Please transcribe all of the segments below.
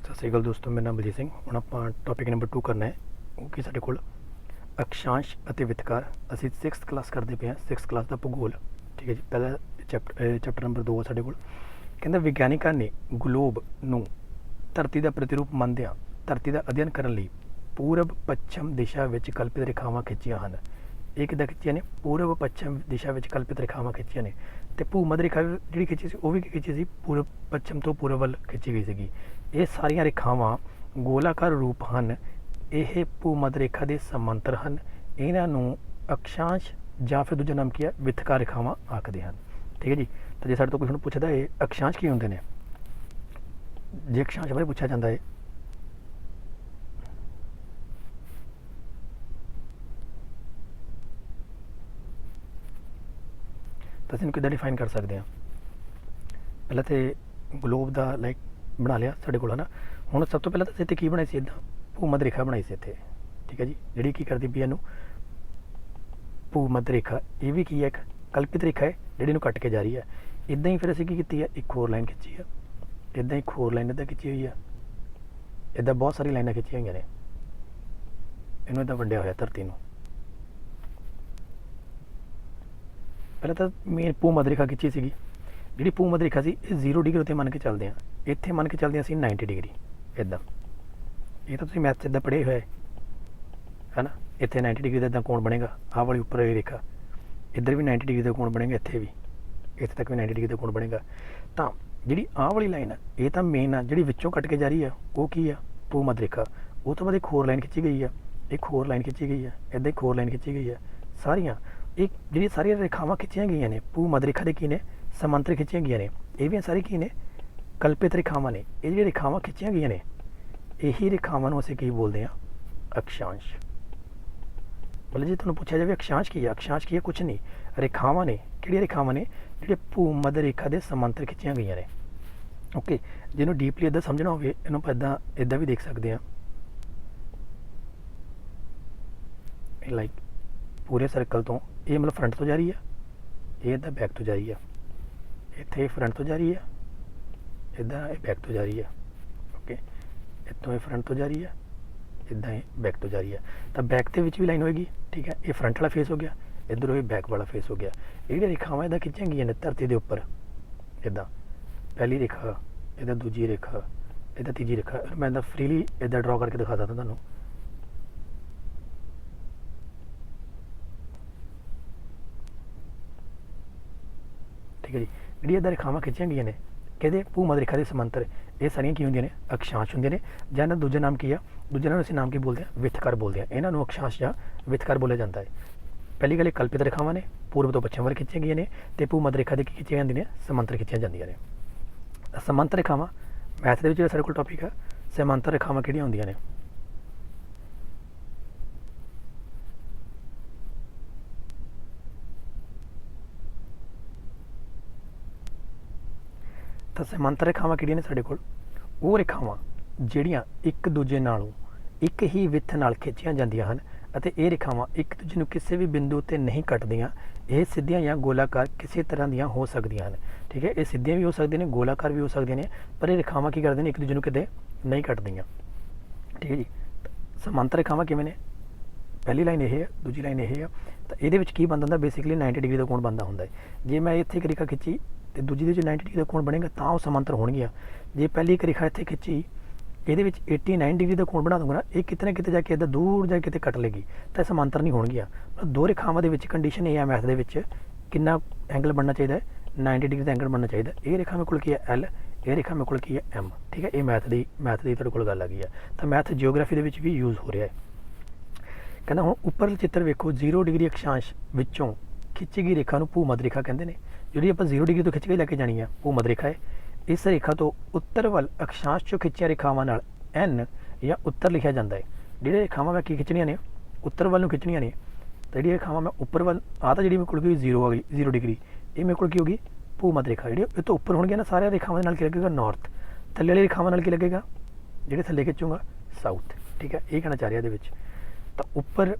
ਸਤਿ ਸ਼੍ਰੀ ਅਕਾਲ ਦੋਸਤੋ, ਮੇਰਾ ਨਾਮ ਬਲਜੀਤ ਸਿੰਘ। ਹੁਣ ਆਪਾਂ ਟੌਪਿਕ ਨੰਬਰ 2 ਕਰਨਾ ਹੈ, ਉਹ ਕਿ ਸਾਡੇ ਕੋਲ ਅਕਸ਼ਾਂਸ਼ ਅਤੇ ਵਿਤਕਾਰ। ਅਸੀਂ 6th ਕਲਾਸ ਕਰਦੇ ਪਏ ਹਾਂ, 6th ਕਲਾਸ ਦਾ ਭੂਗੋਲ। ਠੀਕ ਹੈ ਜੀ। ਪਹਿਲਾ ਚੈਪਟਰ ਨੰਬਰ 2 ਸਾਡੇ ਕੋਲ। ਕਹਿੰਦਾ ਵਿਗਿਆਨਿਕਾਂ ਨੇ ਗਲੋਬ ਨੂੰ ਧਰਤੀ ਦਾ ਪ੍ਰਤੀਰੂਪ ਮੰਨਦਿਆਂ ਧਰਤੀ ਦਾ ਅਧਿਐਨ ਕਰਨ ਲਈ ਪੂਰਬ ਪੱਛਮ ਦਿਸ਼ਾ ਵਿੱਚ ਕਲਪਿਤ ਰੇਖਾਵਾਂ ਖਿੱਚੀਆਂ ਹਨ। ਇਹ ਕਿੱਦਾਂ ਖਿੱਚੀਆਂ ਨੇ? ਪੂਰਬ ਪੱਛਮ ਦਿਸ਼ਾ ਵਿੱਚ ਕਲਪਿਤ ਰੇਖਾਵਾਂ ਖਿੱਚੀਆਂ ਨੇ। ਅਤੇ ਭੂ-ਮੱਧ ਰੇਖਾ ਜਿਹੜੀ ਖਿੱਚੀ ਸੀ ਉਹ ਵੀ ਖਿੱਚੀ ਸੀ ਪੂਰਬ ਪੱਛਮ ਤੋਂ ਪੂਰਬ ਵੱਲ ਖਿੱਚੀ ਗਈ ਸੀਗੀ। ਇਹ ਸਾਰੀਆਂ ਰੇਖਾਵਾਂ ਗੋਲਾਕਾਰ ਰੂਪ ਹਨ। ਇਹ ਭੂ-ਮੱਧ ਰੇਖਾ ਦੇ ਸਮਾਂਤਰ ਹਨ। ਇਹਨਾਂ ਨੂੰ ਅਕਸ਼ਾਂਸ਼ ਜਾਂ ਫਿਰ ਦੂਜਾ ਨਾਮ ਕੀ ਹੈ, ਵਿਤਕਾਰ ਰੇਖਾਵਾਂ ਆਖਦੇ ਹਨ। ਠੀਕ ਹੈ ਜੀ। ਤਾਂ ਜੇ ਸਾਡੇ ਤੋਂ ਕੋਈ ਹੁਣ ਪੁੱਛਦਾ ਹੈ ਅਕਸ਼ਾਂਸ਼ ਕੀ ਹੁੰਦੇ ਨੇ, ਜੇ ਅਕਸ਼ਾਂਸ਼ ਬਾਰੇ ਪੁੱਛਿਆ ਜਾਂਦਾ ਹੈ ਤਾਂ ਅਸੀਂ ਇਹਨੂੰ ਕਿੱਦਾਂ ਡਿਫਾਈਨ ਕਰ ਸਕਦੇ ਹਾਂ? ਪਹਿਲਾਂ ਤਾਂ ਗਲੋਬ ਦਾ ਲਾਈਕ ਬਣਾ ਲਿਆ ਸਾਡੇ ਕੋਲ, ਹੈ ਨਾ। ਹੁਣ ਸਭ ਤੋਂ ਪਹਿਲਾਂ ਤਾਂ ਅਸੀਂ ਇੱਥੇ ਕੀ ਬਣਾਈ ਸੀ? ਇੱਦਾਂ ਭੂ-ਮੱਧ ਰੇਖਾ ਬਣਾਈ ਸੀ ਇੱਥੇ। ਠੀਕ ਹੈ ਜੀ। ਜਿਹੜੀ ਕੀ ਕਰਦੀ ਪਈ ਇਹਨੂੰ ਭੂ-ਮੱਧ ਰੇਖਾ, ਇਹ ਵੀ ਕੀ ਹੈ? ਇੱਕ ਕਲਪਿਤ ਰੇਖਾ ਹੈ ਜਿਹੜੀ ਇਹਨੂੰ ਕੱਟ ਕੇ ਜਾ ਰਹੀ ਹੈ। ਇੱਦਾਂ ਹੀ ਫਿਰ ਅਸੀਂ ਕੀ ਕੀਤੀ ਹੈ? ਇੱਕ ਹੋਰ ਲਾਈਨ ਖਿੱਚੀ ਆ। ਇੱਦਾਂ ਇੱਕ ਹੋਰ ਲਾਈਨ ਇੱਦਾਂ ਖਿੱਚੀ ਹੋਈ ਆ। ਇੱਦਾਂ ਬਹੁਤ ਸਾਰੀ ਲਾਈਨਾਂ ਖਿੱਚੀਆਂ ਹੋਈਆਂ ਨੇ। ਇਹਨੂੰ ਇੱਦਾਂ ਵੰਡਿਆ ਹੋਇਆ ਧਰਤੀ ਨੂੰ। ਪਹਿਲਾਂ ਤਾਂ ਮੇਨ ਭੂ-ਮੱਧ ਰੇਖਾ ਖਿੱਚੀ ਸੀਗੀ। ਜਿਹੜੀ ਭੂ-ਮੱਧ ਰੇਖਾ ਸੀ ਇਹ 0 ਡਿਗਰੀ ਉੱਤੇ ਮੰਨ ਕੇ ਚੱਲਦੇ ਹਾਂ। ਇੱਥੇ ਮੰਨ ਕੇ ਚੱਲਦੇ ਹਾਂ ਅਸੀਂ 90 ਡਿਗਰੀ। ਇੱਦਾਂ ਇਹ ਤਾਂ ਤੁਸੀਂ ਮੈਥ 'ਚ ਇੱਦਾਂ ਪੜ੍ਹੇ ਹੋਏ ਹੈ ਨਾ। ਇੱਥੇ 90 ਡਿਗਰੀ ਦਾ ਇੱਦਾਂ ਕੋਣ ਬਣੇਗਾ, ਆਹ ਵਾਲੀ ਉੱਪਰ ਵਾਲੀ ਰੇਖਾ। ਇੱਧਰ ਵੀ 90 ਡਿਗਰੀ ਦਾ ਕੋਣ ਬਣੇਗਾ, ਇੱਥੇ ਵੀ, ਇੱਥੇ ਤੱਕ ਵੀ 90 ਡਿਗਰੀ ਦਾ ਕੋਣ ਬਣੇਗਾ। ਤਾਂ ਜਿਹੜੀ ਆਹ ਵਾਲੀ ਲਾਈਨ ਆ ਇਹ ਤਾਂ ਮੇਨ ਆ, ਜਿਹੜੀ ਵਿੱਚੋਂ ਕੱਟ ਕੇ ਜਾ ਰਹੀ ਆ ਉਹ ਕੀ ਆ? ਭੂ-ਮੱਧ ਰੇਖਾ। ਉਹ ਤੋਂ ਬਾਅਦ ਇੱਕ ਹੋਰ ਲਾਈਨ ਖਿੱਚੀ ਗਈ ਆ, ਇੱਕ ਹੋਰ ਲਾਈਨ ਖਿੱਚੀ ਗਈ ਆ, ਇੱਦਾਂ ਇੱਕ ਹੋਰ ਲਾਈਨ ਖਿੱਚੀ ਗਈ ਆ। ਸਾਰੀਆਂ ਇਹ ਜਿਹੜੀਆਂ ਸਾਰੀਆਂ ਰੇਖਾਵਾਂ ਖਿੱਚੀਆਂ ਗਈਆਂ ਨੇ ਭੂ-ਮੱਧ ਰੇਖਾ ਦੇ ਕੀ ਨੇ? ਸਮਾਂਤਰ ਖਿੱਚੀਆਂ ਗਈਆਂ ਨੇ। ਇਹ ਵੀ ਸਾਰੇ ਕੀ ਨੇ? ਕਲਪਿਤ ਰੇਖਾਵਾਂ ਨੇ। ਇਹ ਜਿਹੜੀਆਂ ਰੇਖਾਵਾਂ ਖਿੱਚੀਆਂ ਗਈਆਂ ਨੇ ਇਹੀ ਰੇਖਾਵਾਂ ਨੂੰ ਅਸੀਂ ਕੀ ਬੋਲਦੇ ਹਾਂ? ਅਕਸ਼ਾਂਸ਼। ਮਤਲਬ ਜੇ ਤੁਹਾਨੂੰ ਪੁੱਛਿਆ ਜਾਵੇ ਅਕਸ਼ਾਂਸ਼ ਕੀ ਹੈ, ਅਕਸ਼ਾਂਸ਼ ਕੀ ਹੈ? ਕੁਛ ਨਹੀਂ, ਰੇਖਾਵਾਂ ਨੇ। ਕਿਹੜੀਆਂ ਰੇਖਾਵਾਂ ਨੇ? ਜਿਹੜੀਆਂ ਭੂ-ਮੱਧ ਰੇਖਾ ਦੇ ਸਮਾਂਤਰ ਖਿੱਚੀਆਂ ਗਈਆਂ ਨੇ। ਓਕੇ। ਜਿਹਨੂੰ ਡੀਪਲੀ ਇੱਦਾਂ ਸਮਝਣਾ ਹੋਵੇ ਇਹਨੂੰ ਆਪਾਂ ਇੱਦਾਂ ਵੀ ਦੇਖ ਸਕਦੇ ਹਾਂ। ਲਾਈਕ ਪੂਰੇ ਸਰਕਲ ਤੋਂ ਇਹ ਮਤਲਬ ਫਰੰਟ ਤੋਂ ਜਾ ਰਹੀ ਆ, ਇਹ ਇੱਦਾਂ ਬੈਕ ਤੋਂ ਜਾ ਰਹੀ ਆ। ਇੱਥੇ ਫਰੰਟ ਤੋਂ ਜਾ ਰਹੀ ਆ, ਇੱਦਾਂ ਇਹ ਬੈਕ ਤੋਂ ਜਾ ਰਹੀ ਆ। ਓਕੇ। ਇੱਥੋਂ ਇਹ ਫਰੰਟ ਤੋਂ ਜਾ ਰਹੀ ਆ, ਇੱਦਾਂ ਇਹ ਬੈਕ ਤੋਂ ਜਾ ਰਹੀ ਆ। ਤਾਂ ਬੈਕ ਦੇ ਵਿੱਚ ਵੀ ਲਾਈਨ ਹੋਏਗੀ। ਠੀਕ ਹੈ। ਇਹ ਫਰੰਟ ਵਾਲਾ ਫੇਸ ਹੋ ਗਿਆ, ਇੱਧਰੋਂ ਇਹ ਬੈਕ ਵਾਲਾ ਫੇਸ ਹੋ ਗਿਆ। ਇਹ ਜਿਹੜੀਆਂ ਰੇਖਾਵਾਂ ਇੱਦਾਂ ਖਿੱਚੀਆਂ ਗਈਆਂ ਨੇ ਧਰਤੀ ਦੇ ਉੱਪਰ, ਇੱਦਾਂ ਪਹਿਲੀ ਰੇਖਾ, ਇੱਦਾਂ ਦੂਜੀ ਰੇਖਾ, ਇੱਦਾਂ ਤੀਜੀ ਰੇਖਾ। ਮੈਂ ਇੱਦਾਂ ਫਰੀਲੀ ਇੱਦਾਂ ਡਰਾ ਕਰਕੇ ਦਿਖਾ ਸਕਦਾ ਤੁਹਾਨੂੰ। ਠੀਕ ਹੈ ਜੀ। ਜਿਹੜੀਆਂ ਇੱਦਾਂ ਰੇਖਾਵਾਂ ਖਿੱਚੀਆਂ ਗਈਆਂ ਨੇ ਕਿਹਦੇ? ਭੂ-ਮੱਧ ਰੇਖਾ ਦੇ ਸਮਾਂਤਰ। ਇਹ ਸਾਰੀਆਂ ਕੀ ਹੁੰਦੀਆਂ ਨੇ? ਅਕਸ਼ਾਂਸ਼ ਹੁੰਦੀਆਂ ਨੇ। ਜਾਂ ਇਹਨਾਂ ਦਾ ਦੂਜਾ ਨਾਮ ਕੀ ਆ? ਦੂਜੇ ਨਾਲ ਅਸੀਂ ਨਾਮ ਕੀ ਬੋਲਦੇ ਹਾਂ? ਵਿਤਕਾਰ ਬੋਲਦੇ ਹਾਂ। ਇਹਨਾਂ ਨੂੰ ਅਕਸ਼ਾਂਸ਼ ਜਾਂ ਵਿਤਕਾਰ ਬੋਲਿਆ ਜਾਂਦਾ ਹੈ। ਪਹਿਲੀ ਗੱਲ ਇਹ ਕਲਪਿਤ ਰੇਖਾਵਾਂ ਨੇ, ਪੂਰਬ ਤੋਂ ਪੱਛਮ ਵੱਲ ਖਿੱਚੀਆਂ ਗਈਆਂ ਨੇ। ਅਤੇ ਭੂ-ਮੱਧ ਰੇਖਾ ਦੇ ਕੀ ਖਿੱਚੀਆਂ ਜਾਂਦੀਆਂ ਨੇ? ਸਮਾਂਤਰ ਖਿੱਚੀਆਂ ਜਾਂਦੀਆਂ ਨੇ। ਸਮਾਂਤਰ ਰੇਖਾਵਾਂ ਮੈਥ ਦੇ ਵਿੱਚ ਜਿਹੜਾ ਸਾਡੇ ਕੋਲ ਟੌਪਿਕ ਆ, ਸਮਾਂਤਰ ਰੇਖਾਵਾਂ ਕਿਹੜੀਆਂ ਹੁੰਦੀਆਂ ਨੇ? ਤਾਂ ਸਮਾਂਤਰ ਰੇਖਾਵਾਂ ਕਿਹੜੀਆਂ ਨੇ ਸਾਡੇ ਕੋਲ? ਉਹ ਰੇਖਾਵਾਂ ਜਿਹੜੀਆਂ ਇੱਕ ਦੂਜੇ ਨਾਲੋਂ ਇੱਕ ਹੀ ਵਿੱਥ ਨਾਲ ਖਿੱਚੀਆਂ ਜਾਂਦੀਆਂ ਹਨ ਅਤੇ ਇਹ ਰੇਖਾਵਾਂ ਇੱਕ ਦੂਜੇ ਨੂੰ ਕਿਸੇ ਵੀ ਬਿੰਦੂ 'ਤੇ ਨਹੀਂ ਕੱਟਦੀਆਂ। ਇਹ ਸਿੱਧੀਆਂ ਜਾਂ ਗੋਲਾਕਾਰ ਕਿਸੇ ਤਰ੍ਹਾਂ ਦੀਆਂ ਹੋ ਸਕਦੀਆਂ ਹਨ। ਠੀਕ ਹੈ। ਇਹ ਸਿੱਧੀਆਂ ਵੀ ਹੋ ਸਕਦੀਆਂ ਨੇ, ਗੋਲਾਕਾਰ ਵੀ ਹੋ ਸਕਦੀਆਂ ਨੇ, ਪਰ ਇਹ ਰੇਖਾਵਾਂ ਕੀ ਕਰਦੀਆਂ ਨੇ? ਇੱਕ ਦੂਜੇ ਨੂੰ ਕਿਤੇ ਨਹੀਂ ਕੱਟਦੀਆਂ। ਠੀਕ ਹੈ ਜੀ। ਸਮਾਂਤਰ ਰੇਖਾਵਾਂ ਕਿਵੇਂ ਨੇ? ਪਹਿਲੀ ਲਾਈਨ ਇਹ ਹੈ, ਦੂਜੀ ਲਾਈਨ ਇਹ ਆ। ਤਾਂ ਇਹਦੇ ਵਿੱਚ ਕੀ ਬਣਦਾ ਹੁੰਦਾ? ਬੇਸਿਕਲੀ 90 ਡਿਗਰੀ ਦਾ ਕੋਣ ਬਣਦਾ ਹੁੰਦਾ ਹੈ। ਜੇ ਮੈਂ ਇੱਥੇ ਇੱਕ ਰੇਖਾ ਖਿੱਚੀ ਅਤੇ ਦੂਜੀ ਦੇ ਵਿੱਚ 90 ਡਿਗਰੀ ਦਾ ਕੋਣ ਬਣੇਗਾ ਤਾਂ ਉਹ ਸਮਾਂਤਰ ਹੋਣਗੀਆਂ। ਜੇ ਪਹਿਲੀ ਇੱਕ ਰੇਖਾ ਇੱਥੇ ਖਿੱਚੀ ਇਹਦੇ ਵਿੱਚ 89 ਡਿਗਰੀ ਦਾ ਕੋਣ ਬਣਾ ਦੂੰਗਾ ਨਾ, ਇਹ ਕਿਤੇ ਨਾ ਕਿਤੇ ਜਾ ਕੇ ਇੱਦਾਂ ਦੂਰ ਜਾ ਕੇ ਕਿਤੇ ਕੱਟ ਲੇਗੀ ਤਾਂ ਇਹ ਸਮਾਂਤਰ ਨਹੀਂ ਹੋਣਗੀਆਂ। ਦੋ ਰੇਖਾਵਾਂ ਦੇ ਵਿੱਚ ਕੰਡੀਸ਼ਨ ਇਹ ਹੈ ਮੈਥ ਦੇ ਵਿੱਚ, ਕਿੰਨਾ ਐਂਗਲ ਬਣਨਾ ਚਾਹੀਦਾ ਹੈ? 90 ਡਿਗਰੀ ਦਾ ਐਂਗਲ ਬਣਨਾ ਚਾਹੀਦਾ। ਇਹ ਰੇਖਾ ਮੇਰੇ ਕੋਲ ਕੀ ਹੈ? ਐਲ। ਇਹ ਰੇਖਾ ਮੇਰੇ ਕੋਲ ਕੀ ਹੈ? ਐਮ। ਠੀਕ ਹੈ। ਇਹ ਮੈਥ ਦੀ ਤੁਹਾਡੇ ਕੋਲ ਗੱਲ ਆ ਗਈ ਹੈ। ਤਾਂ ਮੈਥ ਜਿਓਗ੍ਰਾਫੀ ਦੇ ਵਿੱਚ ਵੀ ਯੂਜ਼ ਹੋ ਰਿਹਾ ਹੈ। ਕਹਿੰਦਾ ਹੁਣ ਉੱਪਰਲਾ ਚਿੱਤਰ ਵੇਖੋ, 0 ਡਿਗਰੀ ਅਕਸ਼ਾਂਸ਼ ਵਿੱਚੋਂ ਖਿੱਚੀ ਗਈ ਰੇਖਾ ਨੂੰ ਭੂ-ਮੱਧ ਰੇਖਾ ਕਹਿੰਦੇ ਨੇ। ਜਿਹੜੀ ਆਪਾਂ 0 ਡਿਗਰੀ ਤੋਂ ਖਿੱਚ ਕੇ ਲੈ ਕੇ ਜਾਣੀ ਆ ਭੂ-ਮੱਧ ਰੇਖਾ ਹੈ। ਇਸ ਰੇਖਾ ਤੋਂ ਉੱਤਰ ਵੱਲ ਅਕਸ਼ਾਂਸ਼ 'ਚੋਂ ਖਿੱਚੀਆਂ ਰੇਖਾਵਾਂ ਨਾਲ ਐਨ ਜਾਂ ਉੱਤਰ ਲਿਖਿਆ ਜਾਂਦਾ ਹੈ। ਜਿਹੜੀਆਂ ਰੇਖਾਵਾਂ ਮੈਂ ਕੀ ਖਿੱਚਣੀਆਂ ਨੇ? ਉੱਤਰ ਵੱਲ ਨੂੰ ਖਿੱਚਣੀਆਂ ਨੇ। ਤਾਂ ਜਿਹੜੀਆਂ ਰੇਖਾਵਾਂ ਮੈਂ ਉੱਪਰ ਵੱਲ, ਆਹ ਤਾਂ ਜਿਹੜੀ ਮੇਰੇ ਕੋਲ ਕੀ 0 ਆ ਗਈ 0 ਡਿਗਰੀ, ਇਹ ਮੇਰੇ ਕੋਲ ਕੀ ਹੋਗੀ? ਭੂ-ਮੱਧ ਰੇਖਾ। ਜਿਹੜੀ ਇਹ ਤੋਂ ਉੱਪਰ ਹੋਣਗੀਆਂ ਨਾ ਸਾਰੀਆਂ ਰੇਖਾਵਾਂ ਦੇ ਨਾਲ ਕੀ ਲੱਗੇਗਾ? ਨਾਰਥ। ਥੱਲੇ ਵਾਲੀ ਰੇਖਾਵਾਂ ਨਾਲ ਕੀ ਲੱਗੇਗਾ? ਜਿਹੜੇ ਥੱਲੇ ਖਿੱਚੂਗਾ ਸਾਊਥ। ਠੀਕ ਹੈ। ਇਹ ਕਹਿਣਾ ਚਾਹ ਰਿਹਾ ਇਹਦੇ ਵਿੱਚ। ਤਾਂ ਉੱਪਰ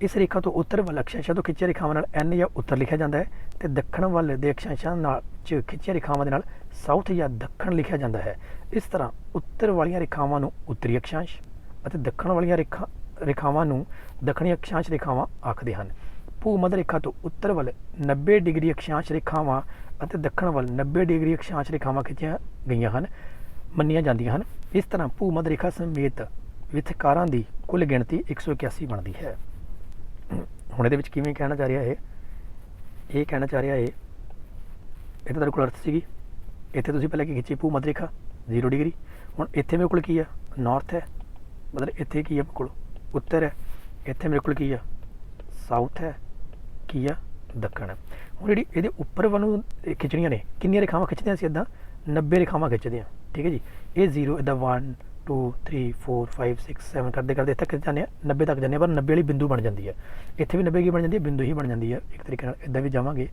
ਇਸ ਰੇਖਾ ਤੋਂ ਉੱਤਰ ਵੱਲ ਅਕਸ਼ਾਂਸ਼ਾਂ ਤੋਂ ਖਿੱਚੀਆਂ ਰੇਖਾਵਾਂ ਨਾਲ ਐਨ ਜਾਂ ਉੱਤਰ ਲਿਖਿਆ ਜਾਂਦਾ ਹੈ ਤੇ ਦੱਖਣ ਵੱਲ ਦੇ ਅਕਸ਼ਾਂਸ਼ਾਂ ਨਾਲ ਚ ਖਿੱਚੀਆਂ ਰੇਖਾਵਾਂ ਦੇ ਨਾਲ ਸਾਊਥ ਜਾਂ ਦੱਖਣ ਲਿਖਿਆ ਜਾਂਦਾ ਹੈ। ਇਸ ਤਰ੍ਹਾਂ ਉੱਤਰ ਵਾਲੀਆਂ ਰੇਖਾਵਾਂ ਨੂੰ ਉੱਤਰੀ ਅਕਸ਼ਾਂਸ਼ ਅਤੇ ਦੱਖਣ ਵਾਲੀਆਂ ਰੇਖਾਵਾਂ ਨੂੰ ਦੱਖਣੀ ਅਕਸ਼ਾਂਸ਼ ਰੇਖਾਵਾਂ ਆਖਦੇ ਹਨ। ਭੂ ਮੱਧ ਰੇਖਾ ਤੋਂ ਉੱਤਰ ਵੱਲ 90 ਡਿਗਰੀ ਅਕਸ਼ਾਂਸ਼ ਰੇਖਾਵਾਂ ਅਤੇ ਦੱਖਣ ਵੱਲ 90 ਡਿਗਰੀ ਅਕਸ਼ਾਂਸ਼ ਰੇਖਾਵਾਂ ਖਿੱਚੀਆਂ ਗਈਆਂ ਹਨ ਮੰਨੀਆਂ ਜਾਂਦੀਆਂ ਹਨ। ਇਸ ਤਰ੍ਹਾਂ ਭੂ ਮੱਧ ਰੇਖਾ ਸਮੇਤ ਵਿਥਕਾਰਾਂ ਦੀ ਕੁੱਲ ਗਿਣਤੀ 181 ਬਣਦੀ ਹੈ। ਹੁਣ ਇਹਦੇ ਵਿੱਚ ਕਿਵੇਂ ਕਹਿਣਾ ਚਾਹ ਰਿਹਾ ਇਹ ਕਹਿਣਾ ਚਾਹ ਰਿਹਾ ਇਹ ਤਾਂ ਤੁਹਾਡੇ ਕੋਲ ਅਰਥ ਸੀਗੀ। ਇੱਥੇ ਤੁਸੀਂ ਪਹਿਲਾਂ ਕੀ ਖਿੱਚੀ ਭੂ ਮੱਧ ਰੇਖਾ 0 ਡਿਗਰੀ। ਹੁਣ ਇੱਥੇ ਮੇਰੇ ਕੋਲ ਕੀ ਆ ਨਾਰਥ ਹੈ, ਮਤਲਬ ਇੱਥੇ ਕੀ ਆ ਮੇਰੇ ਕੋਲ ਉੱਤਰ ਹੈ, ਇੱਥੇ ਮੇਰੇ ਕੋਲ ਕੀ ਆ ਸਾਊਥ ਹੈ, ਕੀ ਆ ਦੱਖਣ ਹੈ। ਹੁਣ ਜਿਹੜੀ ਇਹਦੇ ਉੱਪਰ ਵੱਲ ਨੂੰ ਖਿੱਚਣੀਆਂ ਨੇ ਕਿੰਨੀਆਂ ਰੇਖਾਵਾਂ ਖਿੱਚਦੀਆਂ ਸੀ ਇੱਦਾਂ 90 ਰੇਖਾਵਾਂ ਖਿੱਚਦੀਆਂ, ਠੀਕ ਹੈ ਜੀ। ਇਹ 0 ਇੱਦਾਂ 1 2 3 4 5 6 7 ਕਰਦੇ ਕਰਦੇ ਇੱਥੇ ਖਿੱਚ ਜਾਂਦੇ ਆ 90 ਤੱਕ ਜਾਂਦੇ ਆ, ਪਰ 90 ਵਾਲੀ ਬਿੰਦੂ ਬਣ ਜਾਂਦੀ ਹੈ। ਇੱਥੇ ਵੀ 90 ਕੀ ਬਣ ਜਾਂਦੀ ਹੈ ਬਿੰਦੂ ਹੀ ਬਣ ਜਾਂਦੀ ਹੈ ਇੱਕ ਤਰੀਕੇ ਨਾਲ। ਇੱਦਾਂ ਵੀ ਜਾਵਾਂਗੇ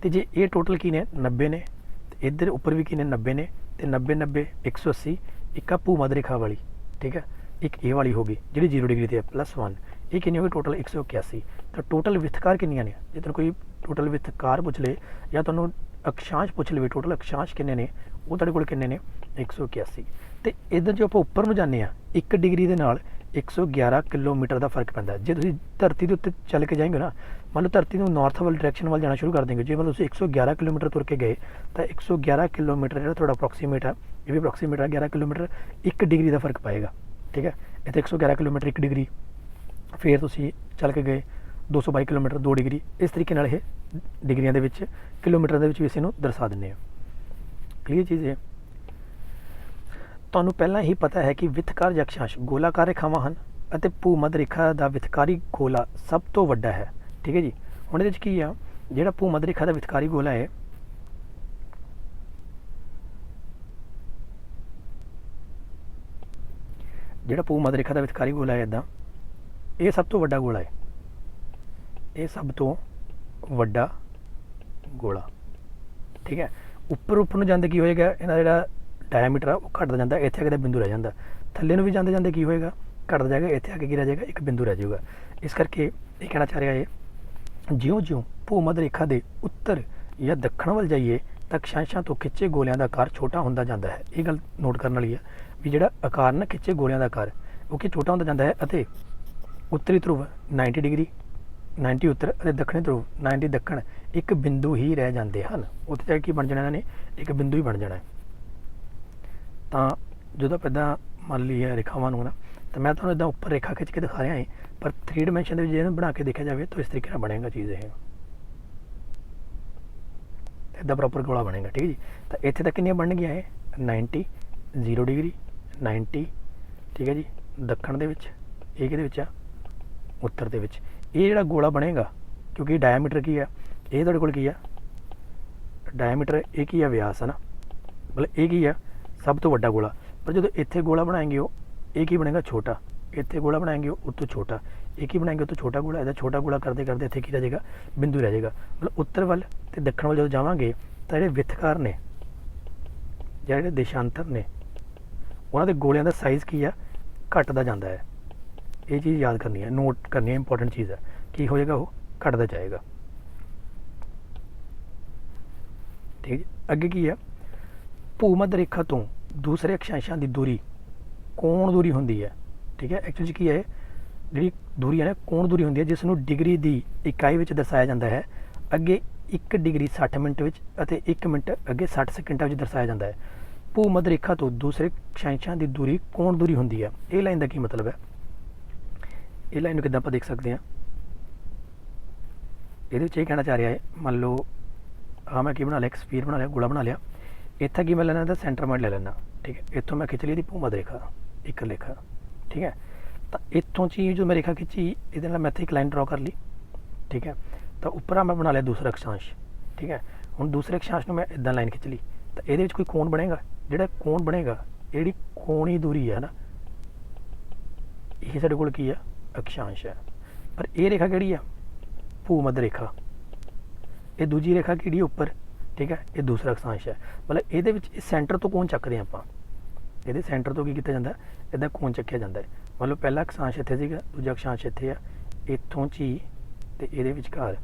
ਤੇ ਜੇ ਇਹ ਟੋਟਲ ਕੀ ਨੇ 90 ਨੇ ਤੇ ਇੱਧਰ ਉੱਪਰ ਵੀ ਕੀ ਨੇ 90 ਨੇ ਤੇ 90 90 180 ਇੱਕ ਆ ਭੂ ਮੱਧ ਰੇਖਾ ਵਾਲੀ, ਠੀਕ ਹੈ। ਇੱਕ ਇਹ ਵਾਲੀ ਹੋ ਗਈ ਜਿਹੜੀ 0 ਡਿਗਰੀ ਤੇ +1, ਇਹ ਕਿੰਨੀ ਹੋ ਗਈ ਟੋਟਲ 181। ਤਾਂ ਟੋਟਲ ਵਿਥਕਾਰ ਕਿੰਨੀਆਂ ਨੇ ਜੇ ਤੁਹਾਨੂੰ ਕੋਈ ਟੋਟਲ ਵਿਥਕਾਰ ਪੁੱਛ ਲੇ ਜਾਂ ਤੁਹਾਨੂੰ ਅਕਸ਼ਾਂਸ਼ ਪੁੱਛ ਲਵੇ ਟੋਟਲ ਅਕਸ਼ਾਂਸ਼ ਕਿੰਨੇ ਨੇ ਉਹ ਤੁਹਾਡੇ ਕੋਲ ਕਿੰਨੇ ਨੇ 181। ਤੇ ਇੱਧਰ ਜੋ ਆਪਾਂ ਉੱਪਰ ਨੂੰ ਜਾਂਦੇ ਆ 1 ਡਿਗਰੀ ਦੇ ਨਾਲ 111 ਕਿਲੋਮੀਟਰ ਦਾ ਫਰਕ ਪੈਂਦਾ। ਜੇ ਤੁਸੀਂ ਧਰਤੀ ਦੇ ਉੱਤੇ ਚੱਲ ਕੇ ਜਾਏਂਗੇ ਨਾ, ਮੰਨ ਲਓ ਧਰਤੀ ਨੂੰ ਨਾਰਥ ਵੱਲ ਡਾਇਰੈਕਸ਼ਨ ਵੱਲ ਜਾਣਾ ਸ਼ੁਰੂ ਕਰ ਦੇਂਗੇ, ਜੇ ਮਤਲਬ ਤੁਸੀਂ 111 ਕਿਲੋਮੀਟਰ ਤੁਰ ਕੇ ਗਏ ਤਾਂ 111 ਕਿਲੋਮੀਟਰ ਜਿਹੜਾ ਤੁਹਾਡਾ ਅਪਰੋਕਸੀਮੇਟ ਆ, ਇਹ ਵੀ ਅਪਰੋਕਸੀਮੇਟ ਆ 11 ਕਿਲੋਮੀਟਰ 1 ਡਿਗਰੀ ਦਾ ਫਰਕ ਪਾਏਗਾ, ਠੀਕ ਹੈ। ਇੱਥੇ 111 ਕਿਲੋਮੀਟਰ 1 ਡਿਗਰੀ, ਫਿਰ ਤੁਸੀਂ ਚੱਲ ਕੇ ਗਏ 222 ਕਿਲੋਮੀਟਰ 2 ਡਿਗਰੀ। ਇਸ ਤਰੀਕੇ ਨਾਲ ਇਹ ਡਿਗਰੀਆਂ ਦੇ ਵਿੱਚ ਕਿਲੋਮੀਟਰ ਦੇ ਵਿੱਚ ਵੀ ਇਸ ਨੂੰ ਦਰਸਾ ਦਿੰਦੇ ਆ। ਕਲੀਅਰ ਚੀਜ਼ ਹੈ। ਤੁਹਾਨੂੰ ਪਹਿਲਾਂ ਹੀ ਪਤਾ ਹੈ ਕਿ ਵਿਥਕਾਰ ਜਾਂ ਅਕਸ਼ਾਂਸ਼ ਗੋਲਾਕਾਰ ਰੇਖਾਵਾਂ ਹਨ ਅਤੇ ਭੂ ਮੱਧ ਰੇਖਾ ਦਾ ਵਿਥਕਾਰੀ ਗੋਲਾ ਸਭ ਤੋਂ ਵੱਡਾ ਹੈ, ਠੀਕ ਹੈ ਜੀ। ਹੁਣ ਇਹਦੇ ਵਿੱਚ ਕੀ ਆ ਜਿਹੜਾ ਭੂ ਮੱਧ ਰੇਖਾ ਦਾ ਵਿਥਕਾਰੀ ਗੋਲਾ ਹੈ ਇੱਦਾਂ ਇਹ ਸਭ ਤੋਂ ਵੱਡਾ ਗੋਲਾ ਹੈ, ਇਹ ਸਭ ਤੋਂ ਵੱਡਾ ਗੋਲਾ, ਠੀਕ ਹੈ। ਉੱਪਰ ਨੂੰ ਜਾਂਦੇ ਕੀ ਹੋਏਗਾ ਇਹਨਾਂ ਦਾ ਜਿਹੜਾ ਡਾਇਆਮੀਟਰ ਆ ਉਹ ਘਟਦਾ ਜਾਂਦਾ, ਇੱਥੇ ਆ ਕੇ ਬਿੰਦੂ ਰਹਿ ਜਾਂਦਾ। ਥੱਲੇ ਨੂੰ ਵੀ ਜਾਂਦੇ ਜਾਂਦੇ ਕੀ ਹੋਏਗਾ ਘਟਦਾ ਜਾਏਗਾ, ਇੱਥੇ ਆ ਕੇ ਕੀ ਰਹਿ ਜਾਏਗਾ ਇੱਕ ਬਿੰਦੂ ਰਹਿ ਜਾਊਗਾ। ਇਸ ਕਰਕੇ ਇਹ ਕਹਿਣਾ ਚਾਹ ਰਿਹਾ ਹੈ ਜਿਉਂ-ਜਿਉਂ ਭੂ ਮੱਧ ਰੇਖਾ ਦੇ ਉੱਤਰ ਜਾਂ ਦੱਖਣ ਵੱਲ ਜਾਈਏ ਤਾਂ ਅਕਸ਼ਾਂਸ਼ਾਂ ਤੋਂ ਖਿੱਚੇ ਗੋਲਿਆਂ ਦਾ ਆਕਾਰ ਛੋਟਾ ਹੁੰਦਾ ਜਾਂਦਾ ਹੈ। ਇਹ ਗੱਲ ਨੋਟ ਕਰਨ ਵਾਲੀ ਹੈ ਵੀ ਜਿਹੜਾ ਆਕਾਰ ਨਾ ਖਿੱਚੇ ਗੋਲਿਆਂ ਦਾ ਆਕਾਰ ਉਹ ਕੀ ਛੋਟਾ ਹੁੰਦਾ ਜਾਂਦਾ ਹੈ ਅਤੇ ਉੱਤਰੀ ਧਰੁਵ 90 ਡਿਗਰੀ 90 ਉੱਤਰ ਅਤੇ ਦੱਖਣੀ ਧਰੁਵ 90 ਦੱਖਣ ਇੱਕ ਬਿੰਦੂ ਹੀ ਰਹਿ ਜਾਂਦੇ ਹਨ। ਉੱਥੇ ਜਾ ਕੇ ਕੀ ਬਣ ਜਾਣਾ ਇਹਨਾਂ ਨੇ ਇੱਕ ਬਿੰਦੂ ਹੀ ਬਣ ਜਾਣਾ ਹੈ। ਤਾਂ ਜਦੋਂ ਆਪਾਂ ਇੱਦਾਂ ਮੰਨ ਲਈਏ ਰੇਖਾਵਾਂ ਨੂੰ ਨਾ, ਤਾਂ ਮੈਂ ਤੁਹਾਨੂੰ ਇੱਦਾਂ ਉੱਪਰ ਰੇਖਾ ਖਿੱਚ ਕੇ ਦਿਖਾ ਰਿਹਾ ਹਾਂ, ਪਰ 3 ਡਾਇਮੈਂਸ਼ਨ ਦੇ ਵਿੱਚ ਇਹਨੂੰ ਬਣਾ ਕੇ ਦੇਖਿਆ ਜਾਵੇ ਤਾਂ ਇਸ ਤਰੀਕੇ ਨਾਲ ਬਣੇਗਾ ਚੀਜ਼ ਇਹ ਇੱਦਾਂ ਪ੍ਰੋਪਰ ਗੋਲਾ ਬਣੇਗਾ, ਠੀਕ ਹੈ ਜੀ। ਤਾਂ ਇੱਥੇ ਤੱਕ ਕਿੰਨੀਆਂ ਬਣਨਗੀਆਂ ਇਹ 90 0 ਡਿਗਰੀ 90, ਠੀਕ ਹੈ ਜੀ। ਦੱਖਣ ਦੇ ਵਿੱਚ ਇਹ ਕਿਹਦੇ ਵਿੱਚ ਆ ਉੱਤਰ ਦੇ ਵਿੱਚ। ਇਹ ਜਿਹੜਾ ਗੋਲਾ ਬਣੇਗਾ ਕਿਉਂਕਿ ਡਾਇਆਮੀਟਰ ਕੀ ਆ ਇਹ ਤੁਹਾਡੇ ਕੋਲ ਕੀ ਆ ਡਾਇਆਮੀਟਰ, ਇਹ ਕੀ ਆ ਵਿਆਸ ਹੈ ਨਾ, ਮਤਲਬ ਇਹ ਕੀ ਆ ਸਭ ਤੋਂ ਵੱਡਾ ਗੋਲਾ। ਪਰ ਜਦੋਂ ਇੱਥੇ ਗੋਲਾ ਬਣਾएंगे ਉਹ ਇਹ ਕੀ ਬਣੇਗਾ ਛੋਟਾ, ਇੱਥੇ ਗੋਲਾ ਬਣਾएंगे ਉਹ ਤੋਂ ਛੋਟਾ, ਇਹ ਕੀ ਬਣਾएंगे ਉਹ ਤੋਂ ਛੋਟਾ ਗੋਲਾ। ਇਹਦਾ ਛੋਟਾ ਗੋਲਾ ਕਰਦੇ ਕਰਦੇ ਇੱਥੇ ਕੀ ਰਹਿ ਜਾਏਗਾ ਬਿੰਦੂ ਰਹਿ ਜਾਏਗਾ। ਮਤਲਬ ਉੱਤਰ ਵੱਲ ਤੇ ਦੱਖਣ ਵੱਲ ਜਦੋਂ ਜਾਵਾਂਗੇ ਤਾਂ ਜਿਹੜੇ ਵਿਥਕਾਰ ਨੇ ਜਿਹੜੇ ਦੇਸ਼ਾਂਤਰ ਨੇ ਉਹਨਾਂ ਦੇ ਗੋਲਿਆਂ ਦਾ ਸਾਈਜ਼ ਕੀ ਆ ਘਟਦਾ ਜਾਂਦਾ ਹੈ। ਇਹ ਚੀਜ਼ ਯਾਦ ਕਰਨੀ ਹੈ, ਨੋਟ ਕਰਨੀ ਹੈ, ਇੰਪੋਰਟੈਂਟ ਚੀਜ਼ ਹੈ। ਕੀ ਹੋ ਜਾਏਗਾ ਉਹ ਘਟਦਾ ਜਾਏਗਾ, ਠੀਕ ਹੈ। ਅੱਗੇ ਕੀ ਆ ਭੂ ਮੱਧ ਰੇਖਾ ਤੋਂ ਦੂਸਰੇ ਅਕਸ਼ਾਂਸ਼ਾਂ ਦੀ ਦੂਰੀ ਕੋਣ ਦੂਰੀ ਹੁੰਦੀ ਹੈ, ਠੀਕ ਹੈ। ਐਕਚੁਅਲੀ ਕੀ ਹੈ ਜਿਹੜੀ ਦੂਰੀ ਹੈ ਨਾ ਕੋਣ ਦੂਰੀ ਹੁੰਦੀ ਹੈ ਜਿਸ ਨੂੰ ਡਿਗਰੀ ਦੀ ਇਕਾਈ ਵਿੱਚ ਦਰਸਾਇਆ ਜਾਂਦਾ ਹੈ। ਅੱਗੇ 1 ਡਿਗਰੀ 60 ਮਿੰਟ ਵਿੱਚ ਅਤੇ 1 ਮਿੰਟ ਅੱਗੇ 60 ਸੈਕਿੰਡਾਂ ਵਿੱਚ ਦਰਸਾਇਆ ਜਾਂਦਾ ਹੈ। ਭੂ ਮੱਧ ਰੇਖਾ ਤੋਂ ਦੂਸਰੇ ਅਕਸ਼ਾਂਸ਼ਾਂ ਦੀ ਦੂਰੀ ਕੋਣ ਦੂਰੀ ਹੁੰਦੀ ਹੈ। ਇਹ ਲਾਈਨ ਦਾ ਕੀ ਮਤਲਬ ਹੈ, ਇਹ ਲਾਈਨ ਨੂੰ ਕਿੱਦਾਂ ਆਪਾਂ ਦੇਖ ਸਕਦੇ ਹਾਂ। ਇਹਦੇ ਵਿੱਚ ਇਹ ਕਹਿਣਾ ਚਾਹ ਰਿਹਾ ਹੈ ਮੰਨ ਲਓ ਹਾਂ ਮੈਂ ਕੀ ਬਣਾ ਲਿਆ ਇੱਕ ਸਫੀਅਰ ਬਣਾ ਲਿਆ, ਗੋਲਾ ਬਣਾ ਲਿਆ। ਇੱਥੇ ਕੀ ਮੈਂ ਲੈਣਾ ਇਹਦਾ ਸੈਂਟਰ ਪੁਆਇੰਟ ਲੈ ਲੈਣਾ, ਠੀਕ ਹੈ। ਇੱਥੋਂ ਮੈਂ ਖਿੱਚ ਲਈ ਇਹਦੀ ਭੂ ਮੱਧ ਰੇਖਾ ਇੱਕ ਰੇਖਾ, ਠੀਕ ਹੈ। ਤਾਂ ਇੱਥੋਂ ਚੀਜ਼ ਜੋ ਮੈਂ ਰੇਖਾ ਖਿੱਚੀ ਇਹਦੇ ਨਾਲ ਮੈਂ ਇੱਥੇ ਇੱਕ ਲਾਈਨ ਡਰਾ ਕਰ ਲਈ, ਠੀਕ ਹੈ। ਤਾਂ ਉੱਪਰ ਮੈਂ ਬਣਾ ਲਿਆ ਦੂਸਰਾ ਅਕਸ਼ਾਂਸ਼, ਠੀਕ ਹੈ। ਹੁਣ ਦੂਸਰੇ ਅਕਸ਼ਾਂਸ਼ ਨੂੰ ਮੈਂ ਇੱਦਾਂ ਲਾਈਨ ਖਿੱਚ ਲਈ ਤਾਂ ਇਹਦੇ ਵਿੱਚ ਕੋਈ ਕੋਣ ਬਣੇਗਾ। ਜਿਹੜਾ ਕੋਣ ਬਣੇਗਾ ਜਿਹੜੀ ਕੋਣੀ ਦੂਰੀ ਹੈ ਨਾ ਇਹ ਸਾਡੇ ਕੋਲ ਕੀ ਆ ਅਕਸ਼ਾਂਸ਼ ਹੈ। ਪਰ ਇਹ ਰੇਖਾ ਕਿਹੜੀ ਆ ਭੂ ਮੱਧ ਰੇਖਾ, ਇਹ ਦੂਜੀ ਰੇਖਾ ਕਿਹੜੀ ਉੱਪਰ, ਠੀਕ ਹੈ। ਇਹ ਦੂਸਰਾ ਅਕਸ਼ਾਂਸ਼ ਹੈ। ਮਤਲਬ ਇਹਦੇ ਵਿੱਚ ਸੈਂਟਰ ਤੋਂ ਕੋਣ ਚੱਕਦੇ ਹਾਂ ਆਪਾਂ, ਇਹਦੇ ਸੈਂਟਰ ਤੋਂ ਕੀ ਕੀਤਾ ਜਾਂਦਾ ਇੱਦਾਂ ਕੋਣ ਚੱਕਿਆ ਜਾਂਦਾ ਹੈ। ਮਤਲਬ ਪਹਿਲਾ ਅਕਸ਼ਾਂਸ਼ ਇੱਥੇ ਸੀਗਾ, ਦੂਜਾ ਅਕਸ਼ਾਂਸ਼ ਇੱਥੇ ਆ, ਇੱਥੋਂ 'ਚ ਹੀ ਤੇ ਇਹਦੇ ਵਿਚਕਾਰ,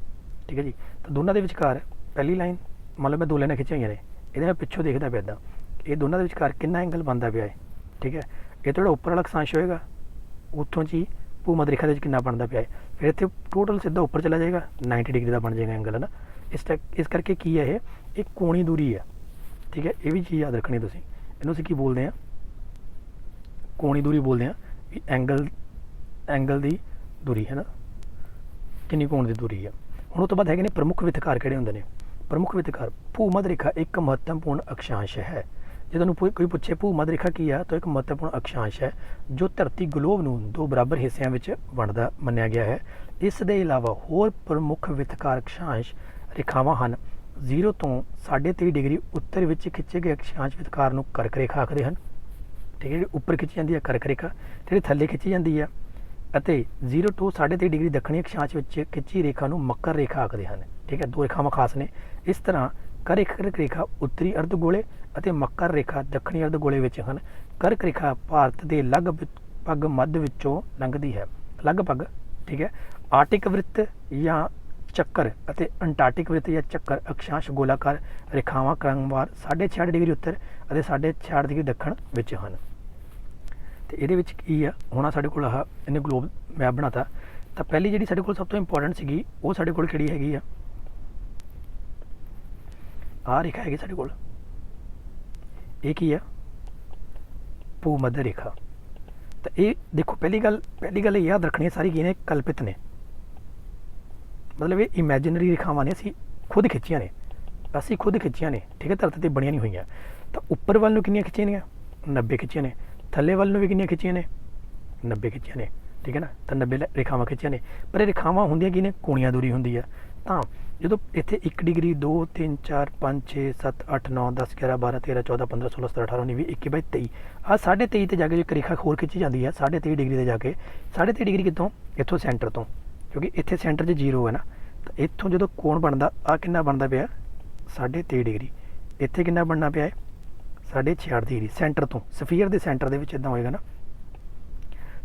ਠੀਕ ਹੈ ਜੀ। ਤਾਂ ਦੋਨਾਂ ਦੇ ਵਿਚਕਾਰ ਪਹਿਲੀ ਲਾਈਨ ਮੰਨ ਲਓ ਮੈਂ 2 ਲਾਈਨਾਂ ਖਿੱਚੀਆਂ ਹੋਈਆਂ ਨੇ, ਇਹਦੇ ਮੈਂ ਪਿੱਛੋਂ ਦੇਖਦਾ ਪਿਆ ਇੱਦਾਂ, ਇਹ ਦੋਨਾਂ ਦੇ ਵਿਚਕਾਰ ਕਿੰਨਾ ਐਂਗਲ ਬਣਦਾ ਪਿਆ ਹੈ, ਠੀਕ ਹੈ। ਇਹ ਤੋਂ ਜਿਹੜਾ ਉੱਪਰ ਵਾਲਾ ਅਕਸ਼ਾਂਸ਼ ਹੋਏਗਾ ਉੱਥੋਂ 'ਚ ਹੀ ਭੂ ਮੱਧ ਰੇਖਾ ਦੇ ਵਿੱਚ ਕਿੰਨਾ ਬਣਦਾ ਪਿਆ ਹੈ, ਫਿਰ ਇੱਥੇ ਟੋਟਲ ਸਿੱਧਾ ਉੱਪਰ ਚਲਾ ਜਾਏਗਾ, 90 ਡਿਗਰੀ ਦਾ ਬਣ ਜਾਏਗਾ ਐਂਗਲ, ਹੈ ਨਾ। ਇਸ ਕਰਕੇ ਕੀ ਹੈ ਇਹ ਕੋਣੀ ਦੂਰੀ ਹੈ, ਠੀਕ ਹੈ। ਇਹ ਵੀ ਚੀਜ਼ ਯਾਦ ਰੱਖਣੀ ਤੁਸੀਂ, ਇਹਨੂੰ ਅਸੀਂ ਕੀ ਬੋਲਦੇ ਹਾਂ, ਕੋਣੀ ਦੂਰੀ ਬੋਲਦੇ ਹਾਂ ਵੀ ਐਂਗਲ ਦੀ ਦੂਰੀ, ਹੈ ਨਾ, ਕਿੰਨੀ ਕੋਣ ਦੀ ਦੂਰੀ ਹੈ। ਹੁਣ ਉਹ ਤੋਂ ਬਾਅਦ ਹੈਗੇ ਨੇ ਪ੍ਰਮੁੱਖ ਵਿਤਕਾਰ। ਕਿਹੜੇ ਹੁੰਦੇ ਨੇ ਪ੍ਰਮੁੱਖ ਵਿਤਕਾਰ? ਭੂ ਮੱਧ ਰੇਖਾ ਇੱਕ ਮਹੱਤਵਪੂਰਨ ਅਕਸ਼ਾਂਸ਼ ਹੈ। ਜੇ ਤੁਹਾਨੂੰ ਕੋਈ ਪੁੱਛੇ ਭੂ ਮੱਧ ਰੇਖਾ ਕੀ ਆ, ਤਾਂ ਇੱਕ ਮਹੱਤਵਪੂਰਨ ਅਕਸ਼ਾਂਸ਼ ਹੈ ਜੋ ਧਰਤੀ ਗਲੋਬ ਨੂੰ 2 ਬਰਾਬਰ ਹਿੱਸਿਆਂ ਵਿੱਚ ਵੰਡਦਾ ਮੰਨਿਆ ਗਿਆ ਹੈ। ਇਸ ਦੇ ਇਲਾਵਾ ਹੋਰ ਪ੍ਰਮੁੱਖ ਵਿਤਕਾਰ ਅਕਸ਼ਾਂਸ਼ ਰੇਖਾਵਾਂ ਹਨ। 0 ਤੋਂ 23.5 ਡਿਗਰੀ ਉੱਤਰ ਵਿੱਚ ਖਿੱਚੇ ਗਏ ਅਕਸ਼ਾਂਸ਼ ਵਿਤਕਾਰ ਨੂੰ ਕਰਕ ਰੇਖਾ ਆਖਦੇ ਹਨ, ਠੀਕ ਹੈ। ਜਿਹੜੀ ਉੱਪਰ ਖਿੱਚੀ ਜਾਂਦੀ ਹੈ ਕਰਕ ਰੇਖਾ, ਜਿਹੜੀ ਥੱਲੇ ਖਿੱਚੀ ਜਾਂਦੀ ਹੈ, ਅਤੇ 0 ਤੋਂ 23.5 ਡਿਗਰੀ ਦੱਖਣੀ ਅਕਸ਼ਾਂਸ਼ ਵਿੱਚ ਖਿੱਚੀ ਰੇਖਾ ਨੂੰ ਮੱਕਰ ਰੇਖਾ ਆਖਦੇ ਹਨ, ਠੀਕ ਹੈ। 2 ਰੇਖਾਵਾਂ ਖਾਸ ਨੇ। ਇਸ ਤਰ੍ਹਾਂ ਕਰਕ ਰੇਖਾ ਉੱਤਰੀ ਅਰਧ ਗੋਲੇ ਅਤੇ ਮੱਕਰ ਰੇਖਾ ਦੱਖਣੀ ਅਰਧ ਗੋਲੇ ਵਿੱਚ ਹਨ। ਕਰਕ ਰੇਖਾ ਭਾਰਤ ਦੇ ਲਗਭਗ ਮੱਧ ਵਿੱਚੋਂ ਲੰਘਦੀ ਹੈ, ਲਗਭਗ, ਠੀਕ ਹੈ। ਆਰਟਿਕ ਵ੍ਰਿਤ ਜਾਂ ਚੱਕਰ ਅਤੇ ਅੰਟਾਰਟਿਕ ਵ੍ਰਿਤ ਜਾਂ ਚੱਕਰ ਅਕਸ਼ਾਂਸ਼ ਗੋਲਾਕਾਰ ਰੇਖਾਵਾਂ ਕ੍ਰਮਵਾਰ 66.5 ਡਿਗਰੀ ਉੱਤਰ ਅਤੇ 66.5 ਡਿਗਰੀ ਦੱਖਣ ਵਿੱਚ ਹਨ। ਤੇ ਇਹਦੇ ਵਿੱਚ ਕੀ ਆ, ਹੁਣ ਸਾਡੇ ਕੋਲ ਆਹ ਇਹਨੇ ਗਲੋਬ ਮੈਪ ਬਣਾਤਾ। ਤਾਂ ਪਹਿਲੀ ਜਿਹੜੀ ਸਾਡੇ ਕੋਲ ਸਭ ਤੋਂ ਇੰਪੋਰਟੈਂਟ ਸੀਗੀ ਉਹ ਸਾਡੇ ਕੋਲ ਕਿਹੜੀ ਹੈਗੀ ਆ, ਆਹ ਰੇਖਾ ਹੈਗੀ ਸਾਡੇ ਕੋਲ, ਇਹ ਕੀ ਆ, ਭੂ ਮੱਧ ਰੇਖਾ। ਤਾਂ ਇਹ ਦੇਖੋ ਪਹਿਲੀ ਗੱਲ ਇਹ ਯਾਦ ਰੱਖਣੀ ਹੈ, ਸਾਰੀ ਕੀ ਨੇ, ਕਲਪਿਤ ਨੇ, ਮਤਲਬ ਇਹ ਇਮੈਜਿਨਰੀ ਰੇਖਾਵਾਂ ਨੇ, ਅਸੀਂ ਖੁਦ ਖਿੱਚੀਆਂ ਨੇ, ਠੀਕ ਹੈ, ਧਰਤੀ 'ਤੇ ਬਣੀਆਂ ਨਹੀਂ ਹੋਈਆਂ। ਤਾਂ ਉੱਪਰ ਵੱਲ ਨੂੰ ਕਿੰਨੀਆਂ ਖਿੱਚੀਆਂ ਨੇ, 90 ਖਿੱਚੀਆਂ ਨੇ, ਥੱਲੇ ਵੱਲ ਨੂੰ ਵੀ ਕਿੰਨੀਆਂ ਖਿੱਚੀਆਂ ਨੇ, 90 ਖਿੱਚੀਆਂ ਨੇ, ਠੀਕ ਹੈ ਨਾ। ਤਾਂ 90 ਰੇਖਾਵਾਂ ਖਿੱਚੀਆਂ ਨੇ, ਪਰ ਇਹ ਰੇਖਾਵਾਂ ਹੁੰਦੀਆਂ ਕੀ ਨੇ, ਕੋਣੀਆਂ ਦੂਰੀ ਹੁੰਦੀ ਆ। ਤਾਂ ਜਦੋਂ ਇੱਥੇ 1 ਡਿਗਰੀ 2 3 4 5 6 7 8 9 10 11 12 13 14 15 16 17 18 19 20 21 22 23 ਆਹ 23.5 ਤੇ ਜਾ ਕੇ ਇੱਕ ਰੇਖਾ ਹੋਰ ਖਿੱਚੀ ਜਾਂਦੀ ਹੈ 23.5 ਡਿਗਰੀ ਤੇ ਜਾ ਕੇ। 23.5 ਡਿਗਰੀ ਕਿੱਥੋਂ, ਇੱਥੋਂ ਸੈਂਟਰ ਤੋਂ, ਕਿਉਂਕਿ ਇੱਥੇ ਸੈਂਟਰ 'ਚ 0 ਹੈ ਨਾ। ਤਾਂ ਇੱਥੋਂ ਜਦੋਂ ਕੋਣ ਬਣਦਾ, ਆਹ ਕਿੰਨਾ ਬਣਦਾ ਪਿਆ, 23.5 ਡਿਗਰੀ। ਇੱਥੇ ਕਿੰਨਾ ਬਣਨਾ ਪਿਆ ਹੈ, 66.5 ਡਿਗਰੀ ਸੈਂਟਰ ਤੋਂ। ਸਫੀਅਰ ਦੇ ਸੈਂਟਰ ਦੇ ਵਿੱਚ ਇੱਦਾਂ ਹੋਏਗਾ ਨਾ,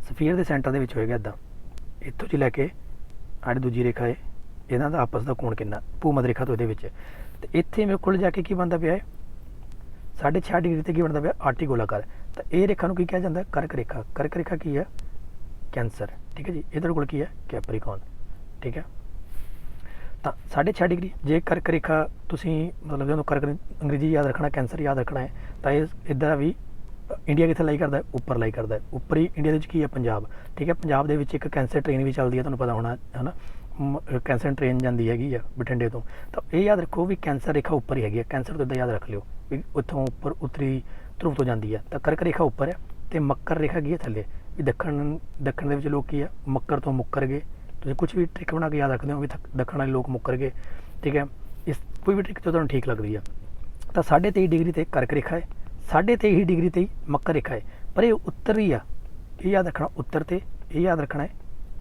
ਸਫੀਅਰ ਦੇ ਸੈਂਟਰ ਦੇ ਵਿੱਚ ਹੋਏਗਾ ਇੱਦਾਂ, ਇੱਥੋਂ 'ਚ ਲੈ ਕੇ ਆਹ ਦੂਜੀ ਰੇਖਾ ਹੈ, ਇਹਨਾਂ ਦਾ ਆਪਸ ਦਾ ਕੋਣ ਕਿੰਨਾ, ਭੂ ਮੱਧ ਰੇਖਾ ਤੋਂ ਇਹਦੇ ਵਿੱਚ। ਤੇ ਇੱਥੇ ਮੇਰੇ ਕੋਲ ਜਾ ਕੇ ਕੀ ਬਣਦਾ ਪਿਆ ਹੈ, 66.5 ਡਿਗਰੀ ਤੇ ਕੀ ਬਣਦਾ ਪਿਆ, ਆਰਟੀ ਗੋਲਾਕਾਰ। ਤਾਂ ਇਹ ਰੇਖਾ ਨੂੰ ਕੀ ਕਿਹਾ ਜਾਂਦਾ, ਕਰਕ ਰੇਖਾ। ਕਰਕ ਰੇਖਾ ਕੀ ਹੈ, ਕੈਂਸਰ, ਠੀਕ ਹੈ ਜੀ। ਇਹਦੇ ਕੋਲ ਕੀ ਹੈ, ਕੈਪਰੀਕੌਨ, ਠੀਕ ਹੈ। ਤਾਂ 66.5 ਡਿਗਰੀ ਜੇ ਕਰਕ ਰੇਖਾ ਤੁਸੀਂ ਮਤਲਬ ਜਦੋਂ ਕਰਕ ਅੰਗਰੇਜ਼ੀ ਯਾਦ ਰੱਖਣਾ, ਕੈਂਸਰ ਯਾਦ ਰੱਖਣਾ ਹੈ, ਤਾਂ ਇਹ ਇੱਦਾਂ ਵੀ ਇੰਡੀਆ ਕਿੱਥੇ ਲਾਈ ਕਰਦਾ, ਉੱਪਰ ਲਾਈ ਕਰਦਾ। ਉੱਪਰ ਹੀ ਇੰਡੀਆ ਦੇ ਵਿੱਚ ਕੀ ਹੈ, ਪੰਜਾਬ, ਠੀਕ ਹੈ। ਪੰਜਾਬ ਦੇ ਵਿੱਚ ਇੱਕ ਕੈਂਸਰ ਟ੍ਰੇਨ ਵੀ ਚੱਲਦੀ ਹੈ, ਤੁਹਾਨੂੰ ਪਤਾ ਹੋਣਾ, ਹੈ ਨਾ। ਕੈਂਸਰ ਟ੍ਰੇਨ ਜਾਂਦੀ ਹੈਗੀ ਆ ਬਠਿੰਡੇ ਤੋਂ। ਤਾਂ ਇਹ ਯਾਦ ਰੱਖੋ ਵੀ ਕੈਂਸਰ ਰੇਖਾ ਉੱਪਰ ਹੀ ਹੈਗੀ ਹੈ, ਕੈਂਸਰ ਤੋਂ ਇੱਦਾਂ ਯਾਦ ਰੱਖ ਲਿਓ ਵੀ ਉੱਥੋਂ ਉੱਪਰ ਉੱਤਰੀ ਧਰੁਵ ਤੋਂ ਜਾਂਦੀ ਹੈ। ਤਾਂ ਕਰਕ ਰੇਖਾ ਉੱਪਰ ਹੈ ਅਤੇ ਮੱਕਰ ਰੇਖਾ ਕੀ ਹੈ ਥੱਲੇ। ਵੀ ਦੱਖਣ ਦੇ ਵਿੱਚ ਲੋਕ ਕੀ ਆ, ਮੱਕਰ ਤੋਂ ਮੁੱਕਰ ਗਏ। ਤੁਸੀਂ ਕੁਛ ਵੀ ਟ੍ਰਿਕ ਬਣਾ ਕੇ ਯਾਦ ਰੱਖਦੇ ਹੋ ਵੀ ਦੱਖਣ ਵਾਲੇ ਲੋਕ ਮੁੱਕਰ ਗਏ, ਠੀਕ ਹੈ। ਇਸ ਕੋਈ ਵੀ ਟ੍ਰਿਕ ਜੋ ਤੁਹਾਨੂੰ ਠੀਕ ਲੱਗਦੀ ਆ। ਤਾਂ 23.5 ਡਿਗਰੀ 'ਤੇ ਕਰਕ ਰੇਖਾ ਹੈ, 23.5 ਡਿਗਰੀ 'ਤੇ ਹੀ ਮੱਕਰ ਰੇਖਾ ਹੈ, ਪਰ ਇਹ ਉੱਤਰ ਹੀ ਆ, ਇਹ ਯਾਦ ਰੱਖਣਾ ਉੱਤਰ 'ਤੇ, ਇਹ ਯਾਦ ਰੱਖਣਾ ਹੈ